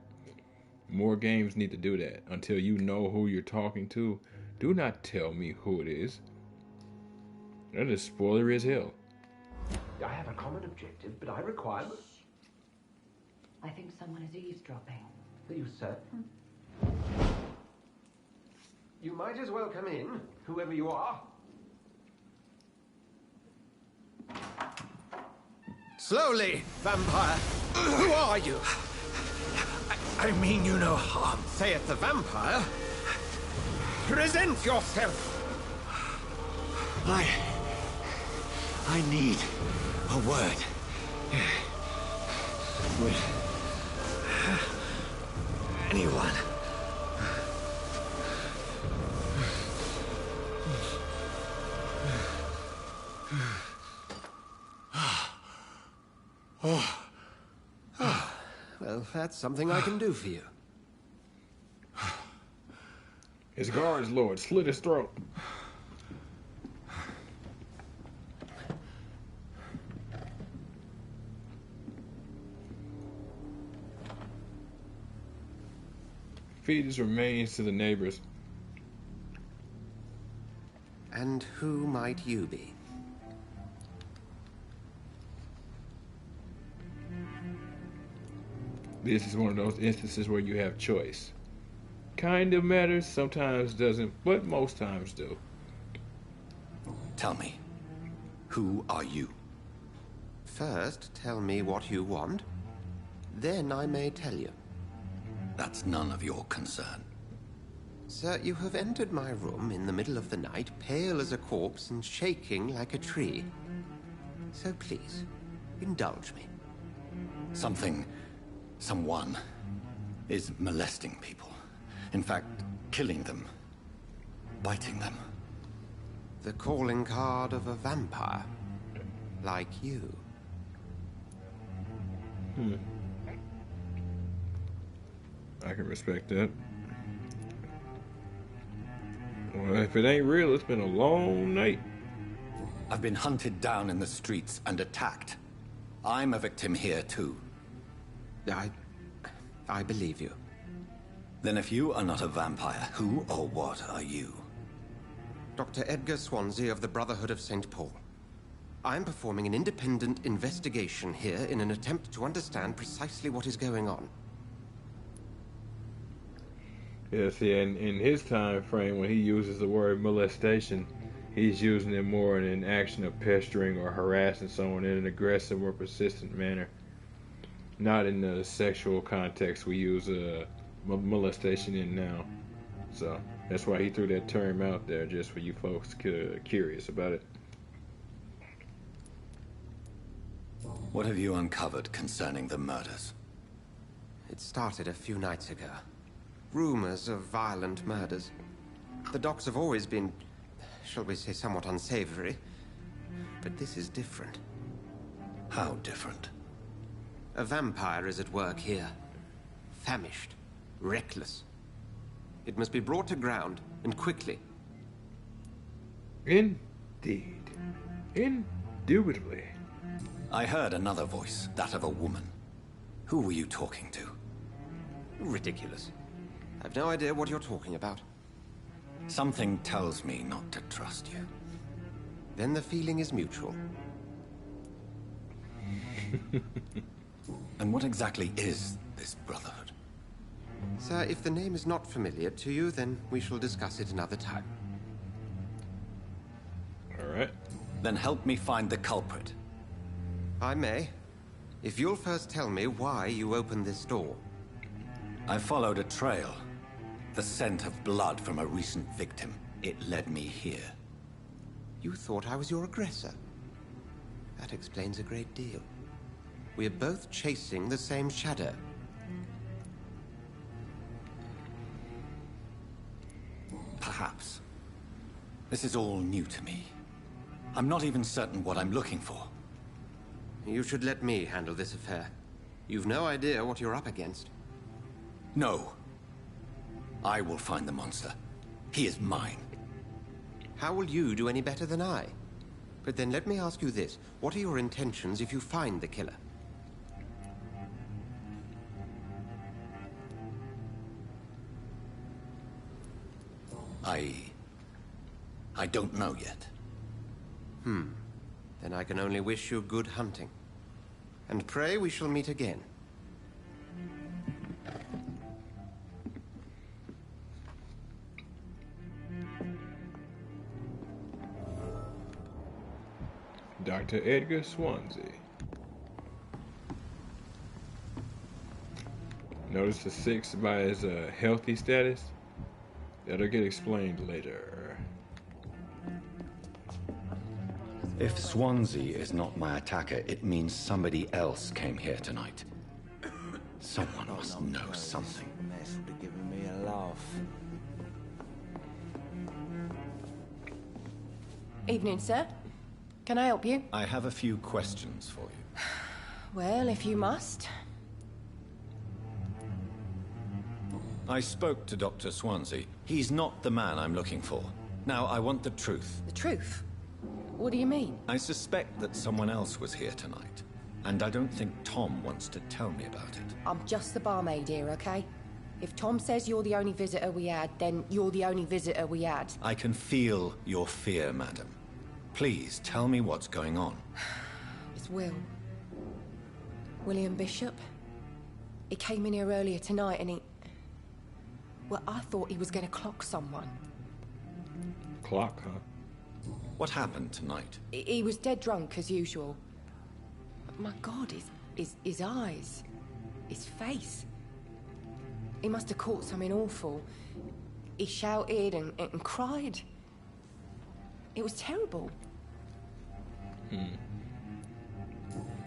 More games need to do that. Until you know who you're talking to, do not tell me who it is. That is spoiler as hell. I have a common objective, but I require... I think someone is eavesdropping. Are you certain? You might as well come in, whoever you are. Slowly, vampire. Who are you? I mean you no harm. Saith the vampire. Present yourself. I need a word. With anyone. Well, that's something I can do for you. His guards, Lord, slit his throat. Feed his remains to the neighbors. And who might you be? This is one of those instances where you have choice. Kind of matters, sometimes doesn't, but most times do. Tell me, who are you? First, tell me what you want. Then I may tell you. That's none of your concern. Sir, you have entered my room in the middle of the night, pale as a corpse and shaking like a tree. So please, indulge me. Someone is molesting people. In fact, killing them. Biting them. The calling card of a vampire. Like you. I can respect that. Well, if it ain't real, it's been a long night. I've been hunted down in the streets and attacked. I'm a victim here, too. I believe you. Then if you are not a vampire, who or what are you? Dr. Edgar Swansea of the Brotherhood of St. Paul. I'm performing an independent investigation here in an attempt to understand precisely what is going on. Yeah, see, in his time frame, when he uses the word molestation, he's using it more in an action of pestering or harassing someone in an aggressive or persistent manner. Not in the sexual context we use molestation in now. So that's why he threw that term out there, just for you folks curious about it. What have you uncovered concerning the murders? It started a few nights ago. Rumors of violent murders. The docks have always been, shall we say, somewhat unsavory. But this is different. How different? A vampire is at work here. Famished. Reckless. It must be brought to ground, and quickly. Indeed. Indubitably. I heard another voice, that of a woman. Who were you talking to? Ridiculous. I've no idea what you're talking about. Something tells me not to trust you. Then the feeling is mutual. And what exactly is this brotherhood? Sir, if the name is not familiar to you, then we shall discuss it another time. Alright. Then help me find the culprit. I may. If you'll first tell me why you opened this door. I followed a trail. The scent of blood from a recent victim. It led me here. You thought I was your aggressor. That explains a great deal. We're both chasing the same shadow. Perhaps. This is all new to me. I'm not even certain what I'm looking for. You should let me handle this affair. You've no idea what you're up against. No. I will find the monster. He is mine. How will you do any better than I? But then let me ask you this. What are your intentions if you find the killer? I don't know yet. Then I can only wish you good hunting. And pray we shall meet again. Dr. Edgar Swansea. Notice the 6 by his healthy status. That'll get explained later. If Swansea is not my attacker, it means somebody else came here tonight. Someone must know something. Mess would have given me a laugh. Evening, sir. Can I help you? I have a few questions for you. Well, if you must. I spoke to Dr. Swansea. He's not the man I'm looking for. Now, I want the truth. The truth? What do you mean? I suspect that someone else was here tonight. And I don't think Tom wants to tell me about it. I'm just the barmaid here, okay? If Tom says you're the only visitor we had, then you're the only visitor we had. I can feel your fear, madam. Please, tell me what's going on. It's Will. William Bishop. He came in here earlier tonight and he... Well, I thought he was going to clock someone. Clock, huh? What happened tonight? He was dead drunk, as usual. But my God, his eyes. His face. He must have caught something awful. He shouted and cried. It was terrible.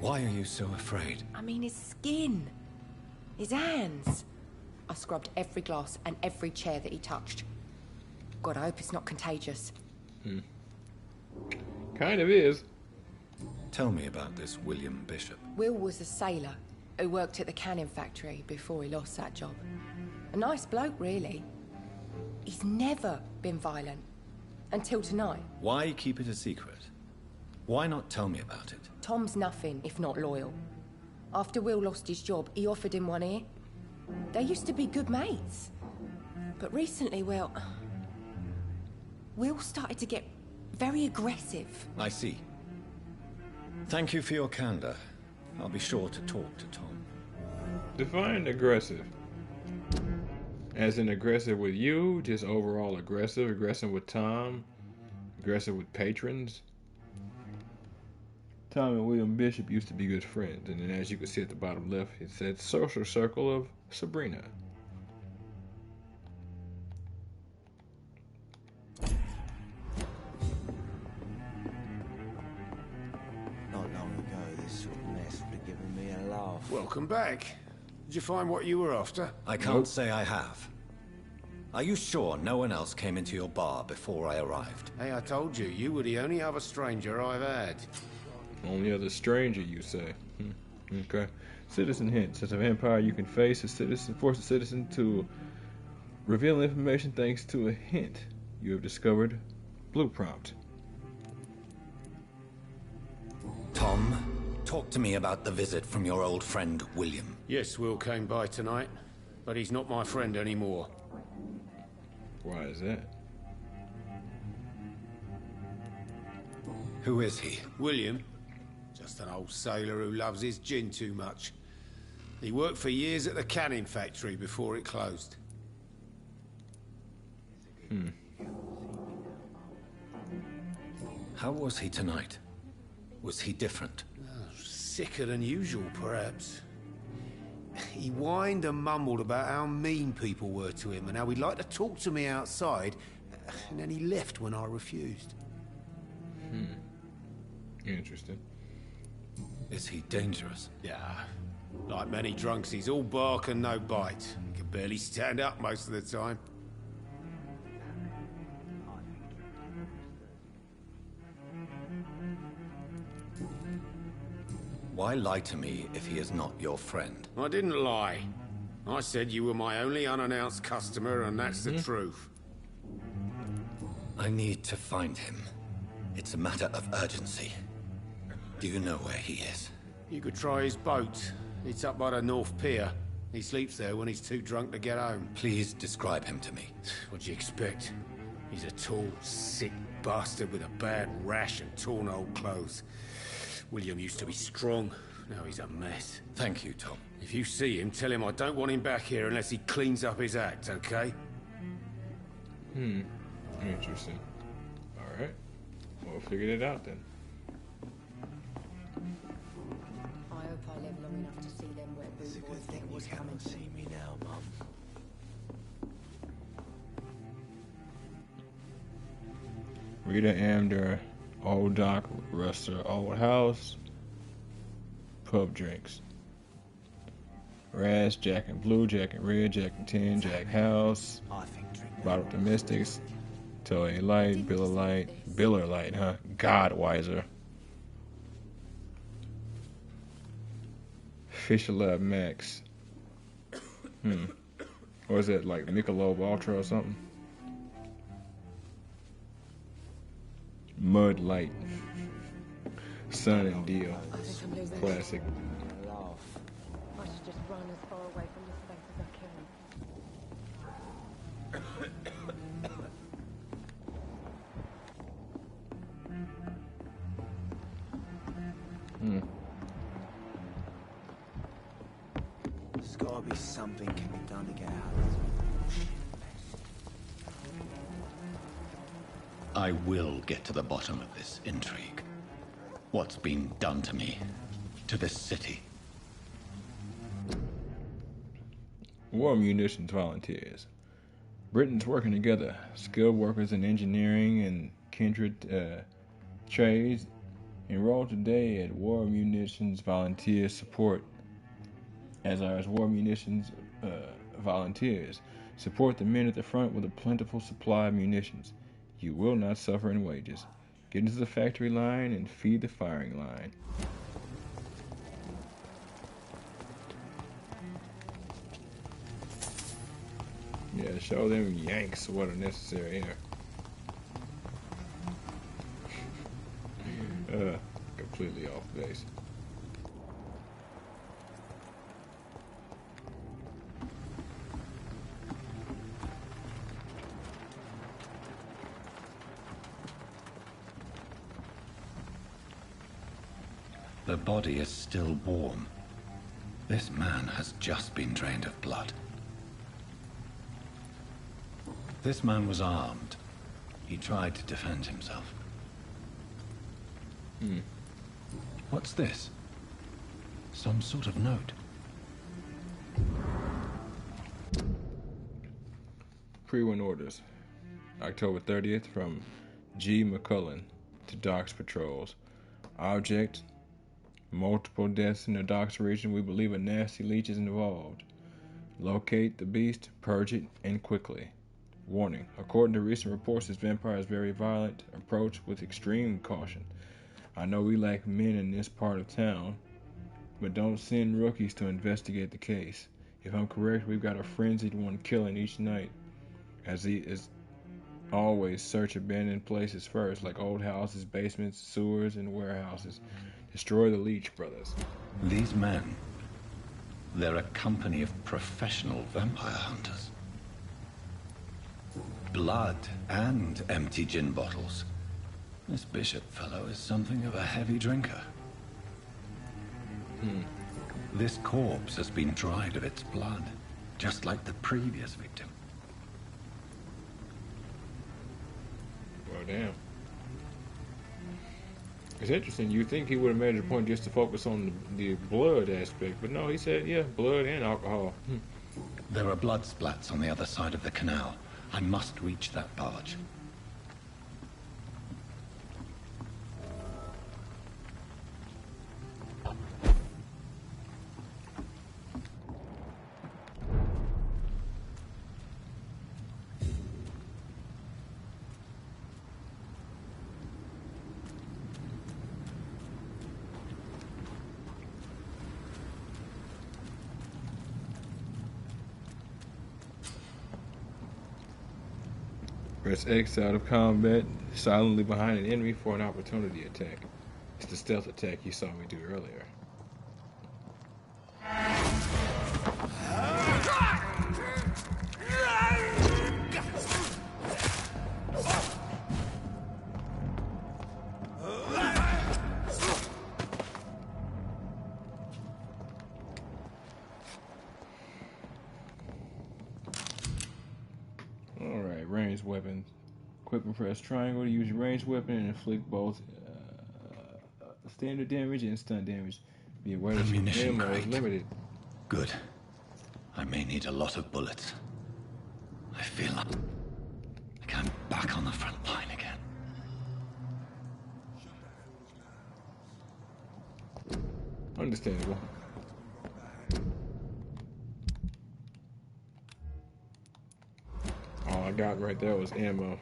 Why are you so afraid? I mean, his skin. His hands. I scrubbed every glass and every chair that he touched. God, I hope it's not contagious. Kind of is. Tell me about this William Bishop. Will was a sailor who worked at the canning factory before he lost that job. A nice bloke, really. He's never been violent. Until tonight. Why keep it a secret? Why not tell me about it? Tom's nothing if not loyal. After Will lost his job, he offered him one ear. They used to be good mates. But recently, well... Will started to get very aggressive. I see. Thank you for your candor. I'll be sure to talk to Tom. Define aggressive. As in aggressive with you, just overall aggressive with Tom, aggressive with patrons. Tom and William Bishop used to be good friends, and then as you can see at the bottom left, it said social circle of Sabrina. off. Welcome back. Did you find what you were after? I can't say I have. Are you sure no one else came into your bar before I arrived? Hey, I told you, you were the only other stranger I've had. Only other stranger, you say? Okay. Citizen hint. As a vampire, you can force a citizen to reveal information thanks to a hint you have discovered. Blue prompt. Tom, talk to me about the visit from your old friend, William. Yes, Will came by tonight, but he's not my friend anymore. Why is that? Who is he? William. Just an old sailor who loves his gin too much. He worked for years at the canning factory before it closed. How was he tonight? Was he different? Sicker than usual, perhaps. He whined and mumbled about how mean people were to him and how he'd like to talk to me outside, and then he left when I refused. Interesting. Is he dangerous? Yeah. Like many drunks, he's all bark and no bite. He can barely stand up most of the time. Why lie to me if he is not your friend? I didn't lie. I said you were my only unannounced customer, and that's the truth. I need to find him. It's a matter of urgency. Do you know where he is? You could try his boat. It's up by the North Pier. He sleeps there when he's too drunk to get home. Please describe him to me. What'd you expect? He's a tall, sick bastard with a bad rash and torn old clothes. William used to be strong. Now he's a mess. Thank you, Tom. If you see him, tell him I don't want him back here unless he cleans up his act, okay? Interesting. Alright. We'll figure it out then. I hope I live long enough to see them where Boo Boy think was coming. See me now, Mum. Rita Amder, Old Doc, Ruster, Old House, Pub Drinks. Raz, Jack and Blue, Jack and Red, Jack and Tin, Jack House, Bottle of the Mystics, Toei Light, Biller Light, huh? Godweiser. Fisher Lab Max. Or is it like Michelob Ultra or something? Mud Light. Sun and Deal. Classic. I should just run as far away from this place as I can. There's gotta be something can be done to get out of this. I will get to the bottom of this intrigue. What's been done to me, to this city? War Munitions Volunteers. Britons working together, skilled workers in engineering and kindred trades, enroll today at War Munitions Volunteer Support. As ours War Munitions Volunteers support the men at the front with a plentiful supply of munitions. You will not suffer in wages. Get into the factory line and feed the firing line. Yeah, show them Yanks what are necessary here. Completely off base. The body is still warm. This man has just been drained of blood. This man was armed. He tried to defend himself. What's this? Some sort of note. Pre-win orders. October 30th from G. McCullen to Doc's Patrols. Object, Multiple deaths in the docks region. We believe a nasty leech is involved. Locate the beast, purge it, and quickly. Warning. According to recent reports, this vampire is very violent. Approach with extreme caution. I know we lack men in this part of town, but don't send rookies to investigate the case. If I'm correct, we've got a frenzied one killing each night. As he is always, search abandoned places first, like old houses, basements, sewers, and warehouses. Destroy the leech, brothers. These men, they're a company of professional vampire hunters. Blood and empty gin bottles. This Bishop fellow is something of a heavy drinker. This corpse has been dried of its blood, just like the previous victim. Well, damn. It's interesting. You think he would have made it a point just to focus on the blood aspect, but no, he said, yeah, blood and alcohol. There are blood splats on the other side of the canal. I must reach that barge. Press X out of combat, silently behind an enemy for an opportunity attack. It's the stealth attack you saw me do earlier. Ranged weapons. Equip and press triangle to use your ranged weapon and inflict both standard damage and stun damage. Be aware that your ammo is limited. Good. I may need a lot of bullets. I feel like I'm back on the front line again. Understandable. All I got right there was ammo.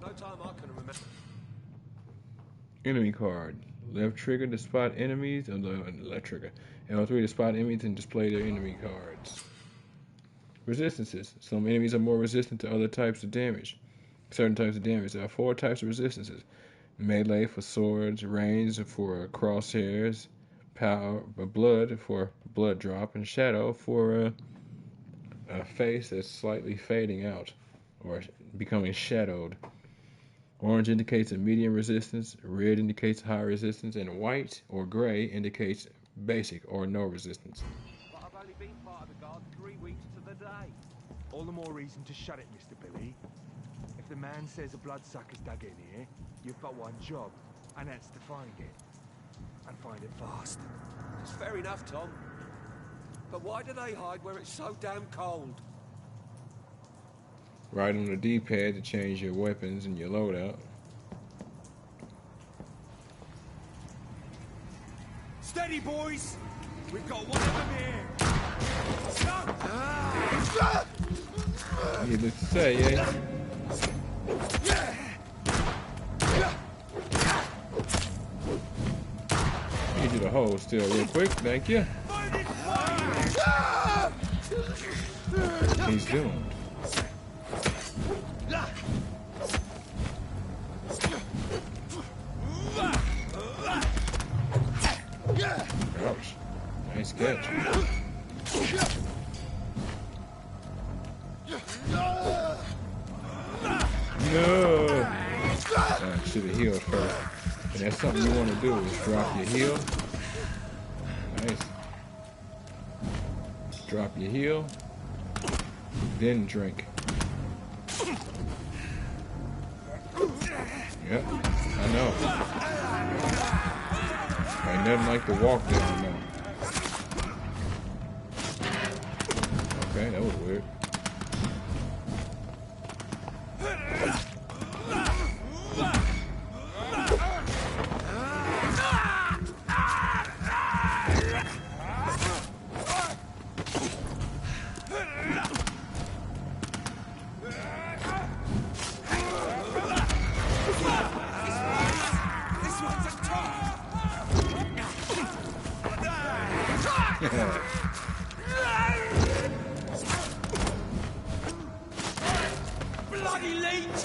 No time I can remember. Enemy card. Left trigger to spot enemies. Left trigger. L3 to spot enemies and display their enemy cards. Resistances. Some enemies are more resistant to other types of damage. Certain types of damage. There are 4 types of resistances. Melee for swords, range for crosshairs, power, blood for blood drop, and shadow for a face that's slightly fading out or becoming shadowed. Orange indicates a medium resistance, red indicates high resistance, and white or gray indicates basic or no resistance. But I've only been part of the guard 3 weeks to the day. All the more reason to shut it, Mr. Billy. If the man says a bloodsucker's dug in here, you've got one job, and that's to find it. And find it fast. It's fair enough, Tom. But why do they hide where it's so damn cold? Right on the D-pad to change your weapons and your loadout. Steady, boys! We've got one of them here! Needless to say, yeah. Need you to hold still real quick, thank you. He's doomed. Ouch. Nice catch. No! Should have healed first. And that's something you want to do is drop your heal. Nice. Drop your heal. Then drink. Yep, I know. Ain't nothing like the walk down though. Okay, that was weird. Bloody leech!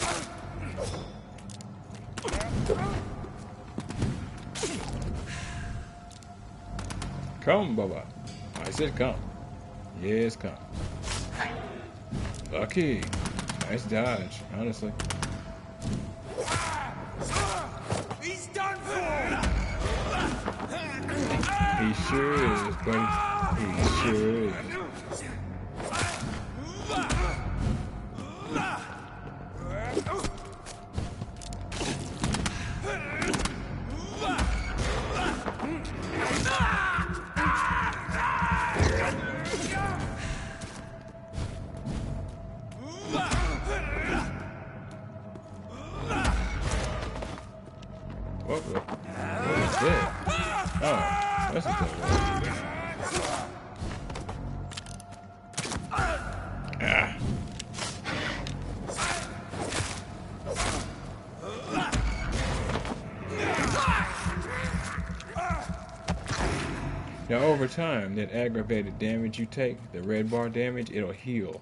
Come, Bubba. I said come. Yes, come. Lucky. Nice dodge, honestly. He's done for! He sure is, buddy. He sure is. What is that? Oh, that's just Ah. Now over time, that aggravated damage you take, the red bar damage, it'll heal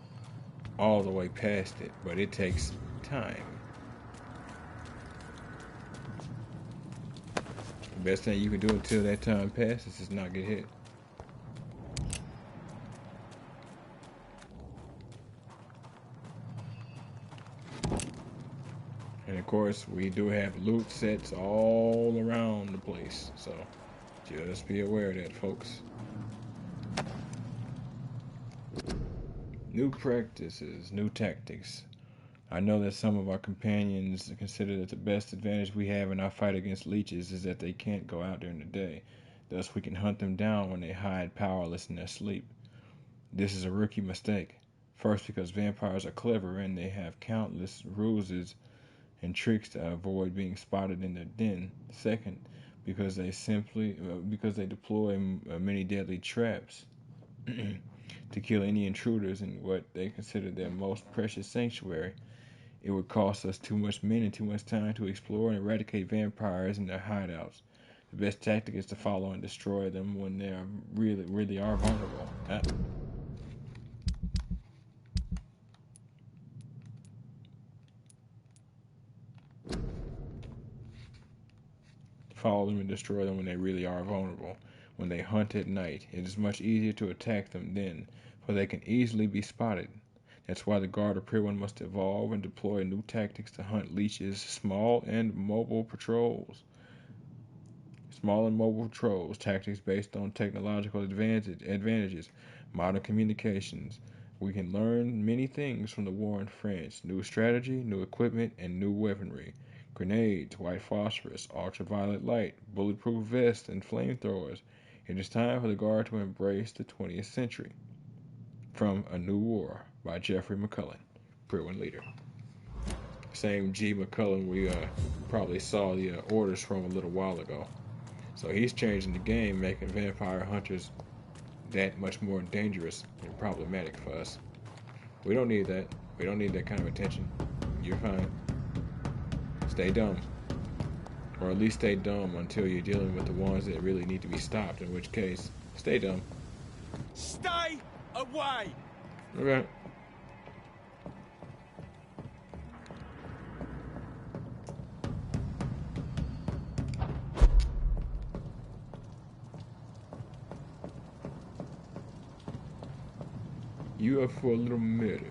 all the way past it, but it takes time. The best thing you can do until that time passes is not get hit. And of course, we do have loot sets all around the place, so just be aware of that, folks. New practices, new tactics. I know that some of our companions consider that the best advantage we have in our fight against leeches is that they can't go out during the day. Thus, we can hunt them down when they hide powerless in their sleep. This is a rookie mistake. First, because vampires are clever and they have countless ruses and tricks to avoid being spotted in their den. Second, because they deploy many deadly traps to kill any intruders in what they consider their most precious sanctuary. It would cost us too much men and too much time to explore and eradicate vampires in their hideouts. The best tactic is to follow and destroy them when they are really are vulnerable. Follow them and destroy them when they really are vulnerable. When they hunt at night, it is much easier to attack them then, for they can easily be spotted. That's why the Guard of Prywin must evolve and deploy new tactics to hunt leeches, small and mobile patrols. Tactics based on technological advantages, modern communications. We can learn many things from the war in France. New strategy, new equipment, and new weaponry. Grenades, white phosphorus, ultraviolet light, bulletproof vests, and flamethrowers. It is time for the Guard to embrace the 20th century. From A New War by Jeffrey McCullen, Prywin leader. Same G. McCullen we probably saw the orders from a little while ago. So he's changing the game, making vampire hunters that much more dangerous and problematic for us. We don't need that. We don't need that kind of attention. You're fine. Stay dumb. Or at least stay dumb until you're dealing with the ones that really need to be stopped, in which case, stay dumb. Stay away! Okay. You are for a little murder.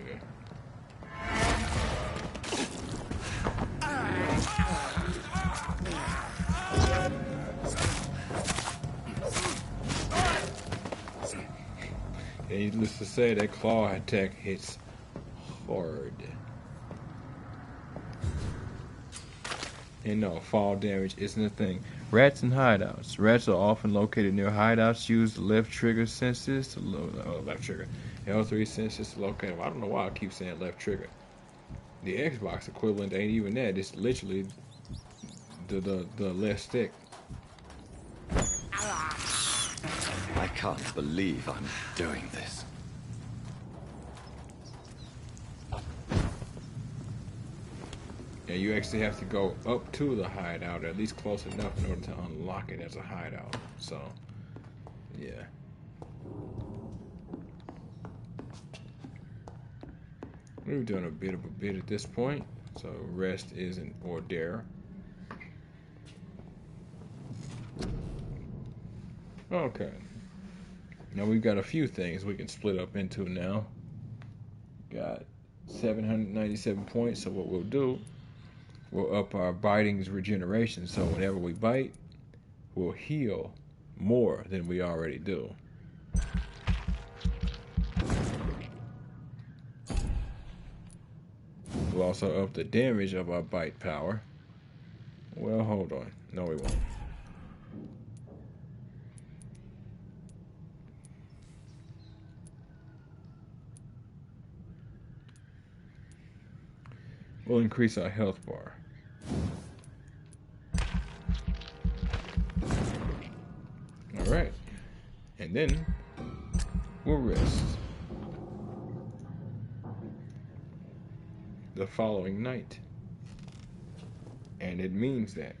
And needless to say, that claw attack hits hard. And no, fall damage isn't a thing. Rats and hideouts. Rats are often located near hideouts. Use the left trigger senses to left trigger. L3 senses to locate them. I don't know why I keep saying left trigger. The Xbox equivalent ain't even that. It's literally the left stick. I can't believe I'm doing this. And you actually have to go up to the hideout, or at least close enough in order to unlock it as a hideout. So, yeah. We've done a bit at this point, so rest is an order. Okay. Now we've got a few things we can split up into now. Got 797 points, so what we'll do, we'll up our biting's regeneration, so whenever we bite, we'll heal more than we already do. We'll also up the damage of our bite power. Well, hold on. No, we won't. We'll increase our health bar. Alright. And then we'll rest the following night. And it means that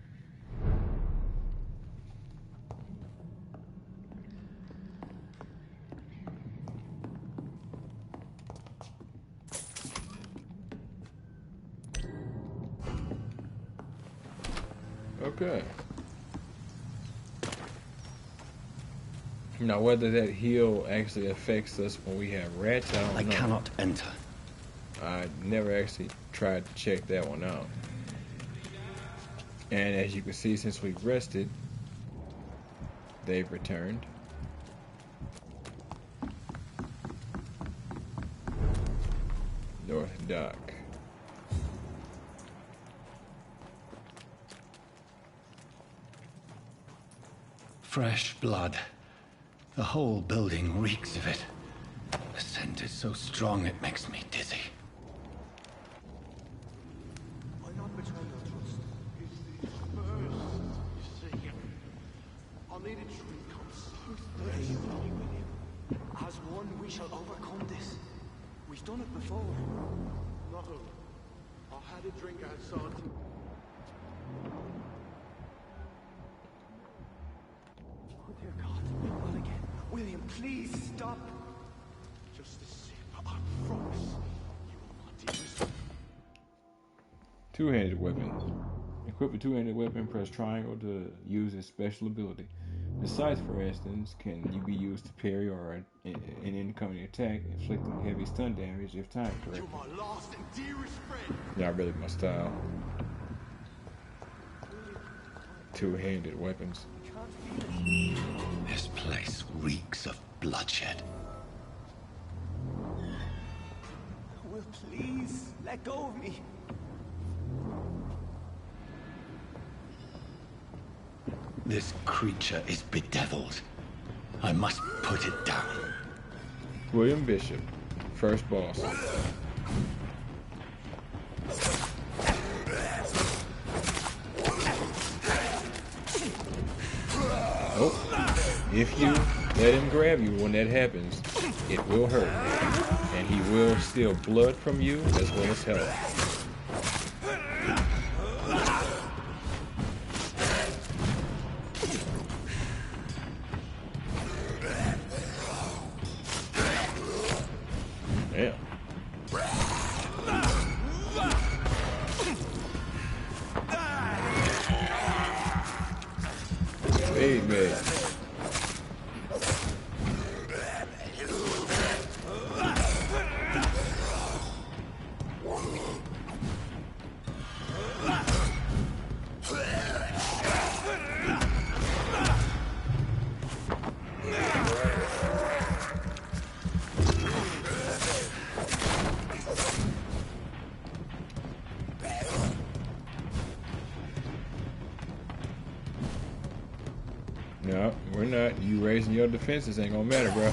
okay. Now, whether that heal actually affects us when we have rats, I don't know. I cannot enter. I never actually tried to check that one out. And as you can see, since we've rested, they've returned. North Dock. Fresh blood. The whole building reeks of it. The scent is so strong it makes me dizzy. Why not betray your trust? It's the first, you see. I need a drink. I'm so thirsty. As one, we shall overcome this. We've done it before. No. I had a drink outside. Oh dear God, not again. William, please stop. Just a sip. I promise you will not disrespect. Two-handed weapon. Equip a two-handed weapon, press triangle to use its special ability. The scythe, for instance, can be used to parry or an incoming attack, inflicting heavy stun damage if timed correctly. You're my last and dearest friend. Not really my style. Two-handed weapons. This place reeks of bloodshed. Will, please let go of me. This creature is bedeviled. I must put it down. William Bishop, first boss. Oh, if you let him grab you when that happens, it will hurt. And he will steal blood from you as well as health. Yeah. Hey, man. No, we're not. You raising your defenses ain't gonna matter, bro.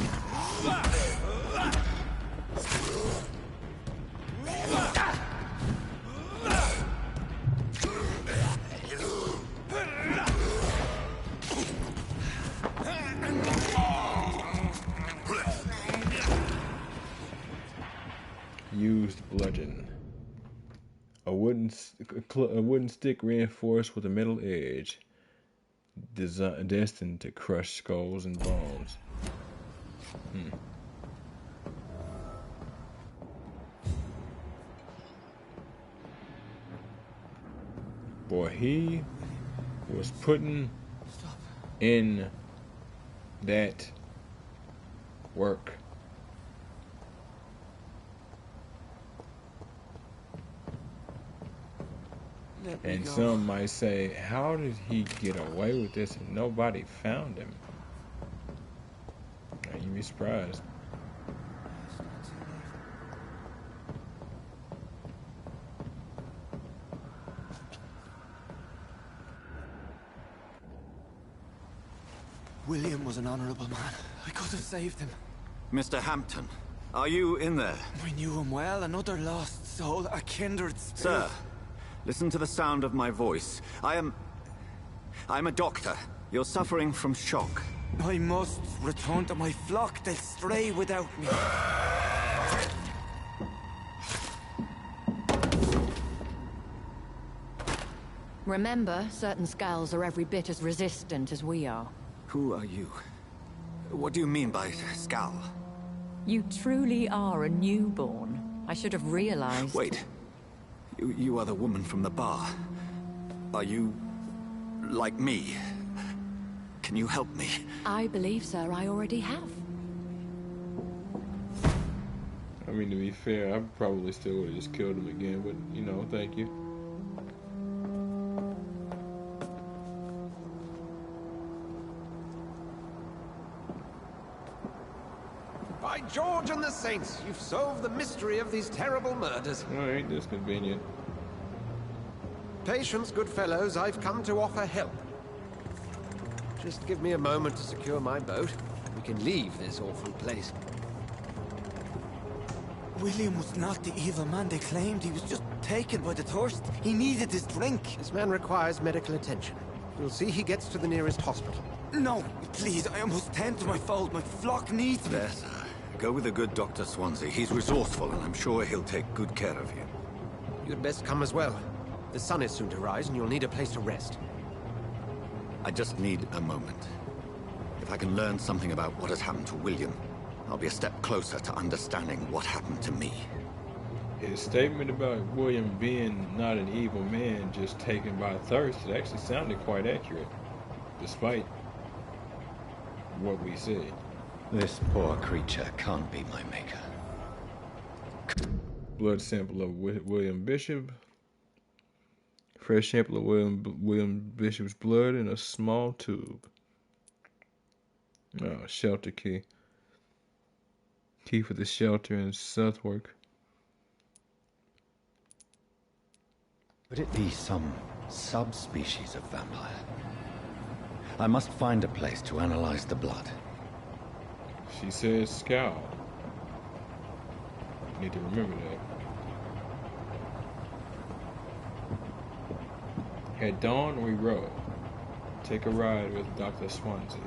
Used bludgeon. A wooden stick reinforced with a metal edge. Destined to crush skulls and bones. Boy, he was putting in that work. And some might say, how did he get away with this and nobody found him? Now, you'd be surprised. William was an honorable man. I could have saved him. Mr. Hampton, are you in there? We knew him well, another lost soul, a kindred spirit. Sir, listen to the sound of my voice. I'm a doctor. You're suffering from shock. I must return to my flock. They'll stray without me. Remember, certain skulls are every bit as resistant as we are. Who are you? What do you mean by Skal? You truly are a newborn. I should have realized. Wait. You are the woman from the bar. Are you... like me? Can you help me? I believe, sir, I already have. I mean, to be fair, I probably still would have just killed him again, but, you know, thank you. By George and the Saints, you've solved the mystery of these terrible murders. Oh, ain't this convenient? Patience, good fellows, I've come to offer help. Just give me a moment to secure my boat. We can leave this awful place. William was not the evil man they claimed. He was just taken by the thirst. He needed his drink. This man requires medical attention. You'll see he gets to the nearest hospital. No, please, I must tend to my fold. My flock needs me. There, sir. Go with the good Dr. Swansea. He's resourceful, and I'm sure he'll take good care of you. You'd best come as well. The sun is soon to rise, and you'll need a place to rest. I just need a moment. If I can learn something about what has happened to William, I'll be a step closer to understanding what happened to me. His statement about William being not an evil man, just taken by thirst, it actually sounded quite accurate, despite what we said. This poor creature can't be my maker. Blood sample of William Bishop. Fresh sample of William Bishop's blood in a small tube. Oh, shelter key. Key for the shelter in Southwark. Could it be some subspecies of vampire? I must find a place to analyze the blood. She says Scowl. Need to remember that. At dawn, we row. Take a ride with Dr. Swansea.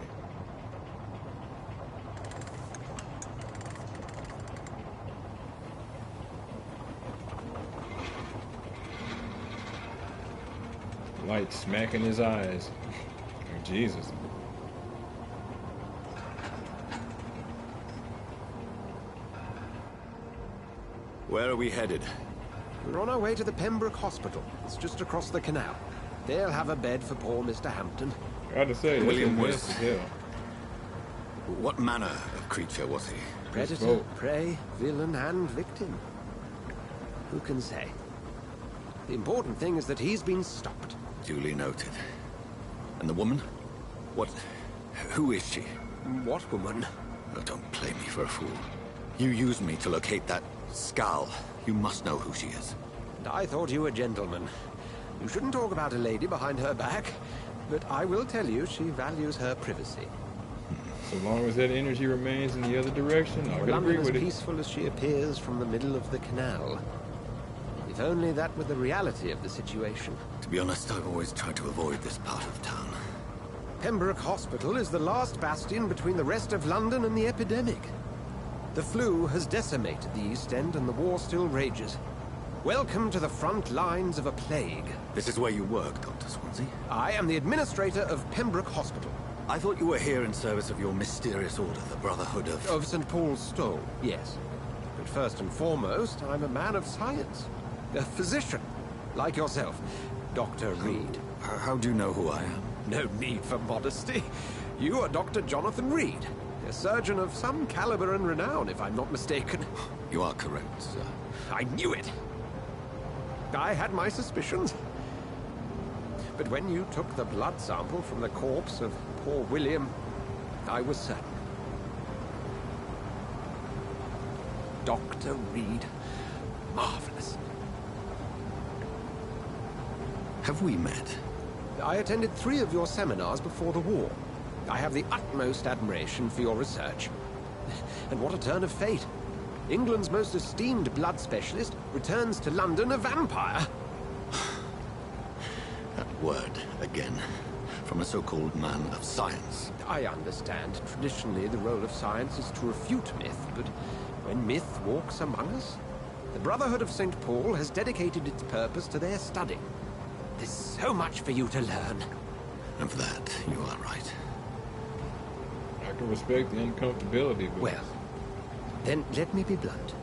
Light smacking his eyes. Oh, Jesus. Where are we headed? We're on our way to the Pembroke Hospital. It's just across the canal. They'll have a bed for poor Mr. Hampton. I gotta say, William was was... hell. What manner of creature was he? Predator, prey, villain, and victim. Who can say? The important thing is that he's been stopped. Duly noted. And the woman? What... who is she? What woman? Oh, don't play me for a fool. You used me to locate that Skal. You must know who she is. And I thought you a gentleman. You shouldn't talk about a lady behind her back, but I will tell you she values her privacy. So long as that energy remains in the other direction, I can agree with it. As peaceful as she appears from the middle of the canal. If only that were the reality of the situation. To be honest, I've always tried to avoid this part of town. Pembroke Hospital is the last bastion between the rest of London and the epidemic. The flu has decimated the East End and the war still rages. Welcome to the front lines of a plague. This is where you work, Dr. Swansea? I am the administrator of Pembroke Hospital. I thought you were here in service of your mysterious order, the Brotherhood of... Of St. Paul's Stole, yes. But first and foremost, I'm a man of science. A physician, like yourself. Dr. Reed. How do you know who I am? No need for modesty. You are Dr. Jonathan Reed, a surgeon of some caliber and renown, if I'm not mistaken. You are correct, sir. I knew it. I had my suspicions. But when you took the blood sample from the corpse of poor William, I was certain. Dr. Reed. Marvelous. Have we met? I attended 3 of your seminars before the war. I have the utmost admiration for your research. And what a turn of fate. England's most esteemed blood specialist returns to London a vampire. That word, again. From a so-called man of science. I understand. Traditionally, the role of science is to refute myth, but when myth walks among us, the Brotherhood of St. Paul has dedicated its purpose to their study. There's so much for you to learn. And for that, you are right. I can respect the uncomfortability, but... Well, then let me be blunt.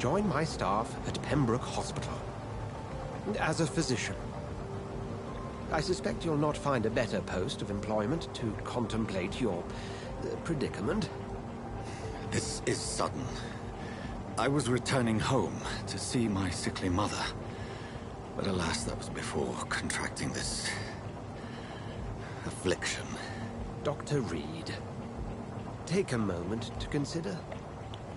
Join my staff at Pembroke Hospital. As a physician. I suspect you'll not find a better post of employment to contemplate your predicament. This is sudden. I was returning home to see my sickly mother. But alas, that was before contracting this... affliction. Dr. Reed, take a moment to consider.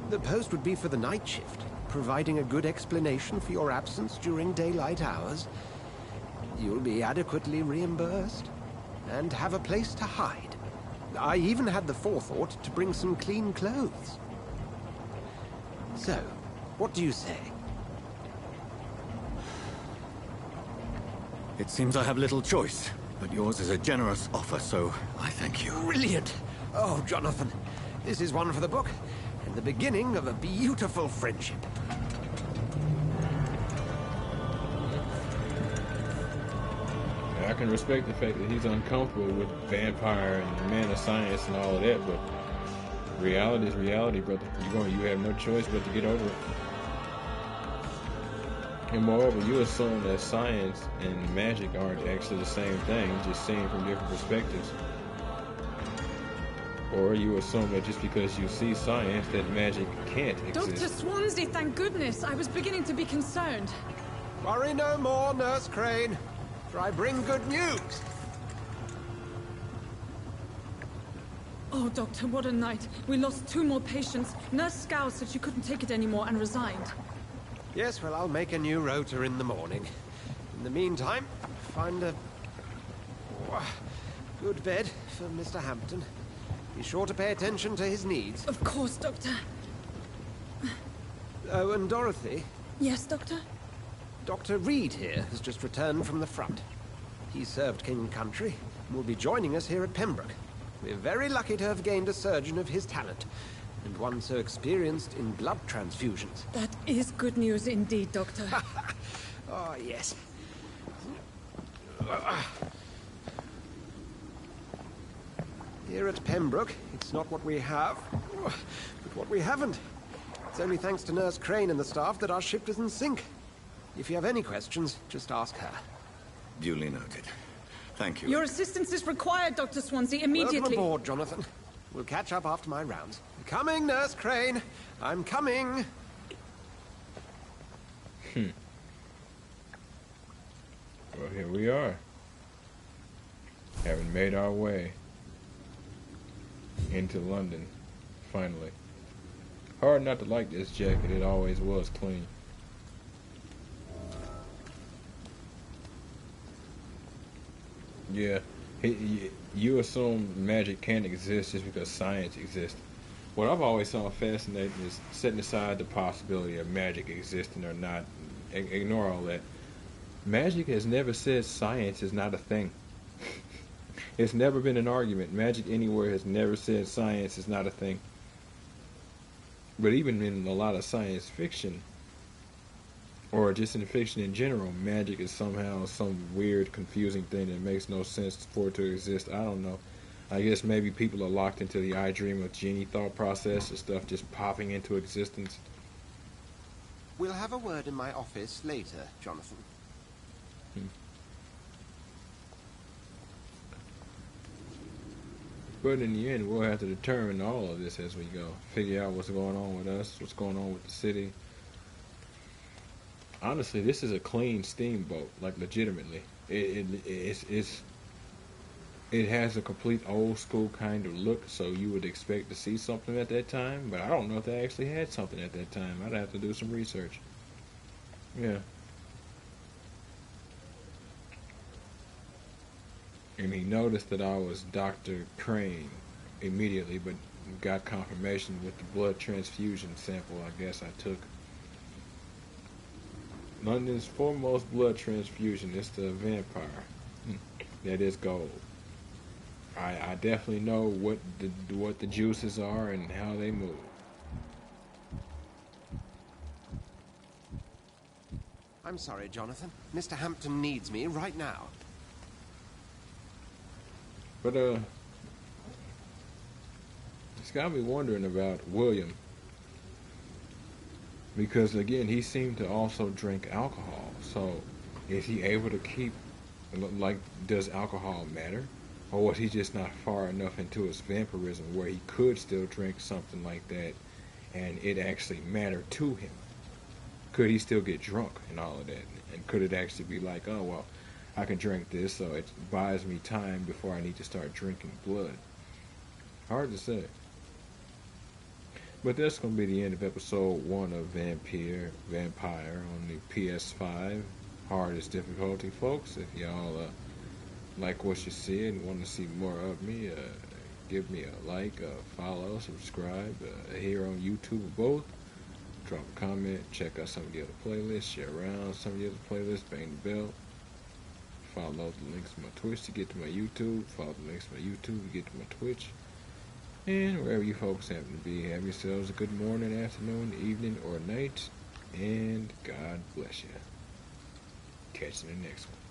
The post would be for the night shift, providing a good explanation for your absence during daylight hours. You'll be adequately reimbursed, and have a place to hide. I even had the forethought to bring some clean clothes. So, what do you say? It seems I have little choice, but yours is a generous offer, so I thank you. Brilliant! Oh, Jonathan, this is one for the book, and the beginning of a beautiful friendship. I can respect the fact that he's uncomfortable with Vampyr and man of science and all of that, but reality is reality, brother. You have no choice but to get over it. And moreover, you assume that science and magic aren't actually the same thing, just seen from different perspectives. Or you assume that just because you see science, that magic can't exist. Dr. Swansea, thank goodness. I was beginning to be concerned. Worry no more, Nurse Crane, for I bring good news. Oh, Doctor, what a night. We lost 2 more patients. Nurse Scow said she couldn't take it anymore and resigned. Yes, well, I'll make a new rota in the morning. In the meantime, find a good bed for Mr. Hampton. Be sure to pay attention to his needs. Of course, Doctor. Oh, and Dorothy? Yes, Doctor? Dr. Reed here has just returned from the front. He served King and Country and will be joining us here at Pembroke. We're very lucky to have gained a surgeon of his talent, and one so experienced in blood transfusions. That is good news indeed, Doctor. Oh, yes. Here at Pembroke, it's not what we have, but what we haven't. It's only thanks to Nurse Crane and the staff that our ship doesn't sink. If you have any questions, just ask her. Duly noted. Thank you. Your assistance is required, Dr. Swansea, immediately. Welcome aboard, Jonathan. We'll catch up after my rounds. Coming, Nurse Crane. I'm coming. Well, here we are. Having made our way into London, finally. Hard not to like this jacket. It always was clean. Yeah, you assume magic can't exist just because science exists. What I've always found fascinating is setting aside the possibility of magic existing or not. Ignore all that. Magic has never said science is not a thing. It's never been an argument. Magic anywhere has never said science is not a thing. But even in a lot of science fiction, or just in fiction in general, magic is somehow some weird, confusing thing that makes no sense for it to exist. I don't know. I guess maybe people are locked into the I dream of genie thought process of stuff just popping into existence. We'll have a word in my office later, Jonathan. But in the end, we'll have to determine all of this as we go. Figure out what's going on with us, what's going on with the city. Honestly, this is a clean steamboat, like legitimately. It has a complete old school kind of look, so you would expect to see something at that time, but I don't know if they actually had something at that time. I'd have to do some research. Yeah. And he noticed that I was Dr. Crane immediately, but got confirmation with the blood transfusion sample I guess I took. London's foremost blood transfusion is the Vampyr. That is gold. I definitely know what the juices are and how they move. I'm sorry, Jonathan. Mr. Hampton needs me right now. But it's got me wondering about William, because again he seemed to also drink alcohol. So is he able to keep, like, does alcohol matter? Or was he just not far enough into his vampirism where he could still drink something like that and it actually mattered to him? Could he still get drunk and all of that? And could it actually be like, oh, well, I can drink this, so it buys me time before I need to start drinking blood? Hard to say. But that's going to be the end of episode 1 of Vampyr on the PS5. Hardest difficulty, folks. If y'all like what you see and want to see more of me, give me a like, follow, subscribe, here on YouTube or both. Drop a comment, check out some of the other playlists, share around some of the other playlists, bang the bell. Follow the links to my Twitch to get to my YouTube. Follow the links to my YouTube to get to my Twitch. And wherever you folks happen to be, have yourselves a good morning, afternoon, evening, or night. And God bless you. Catch you in the next one.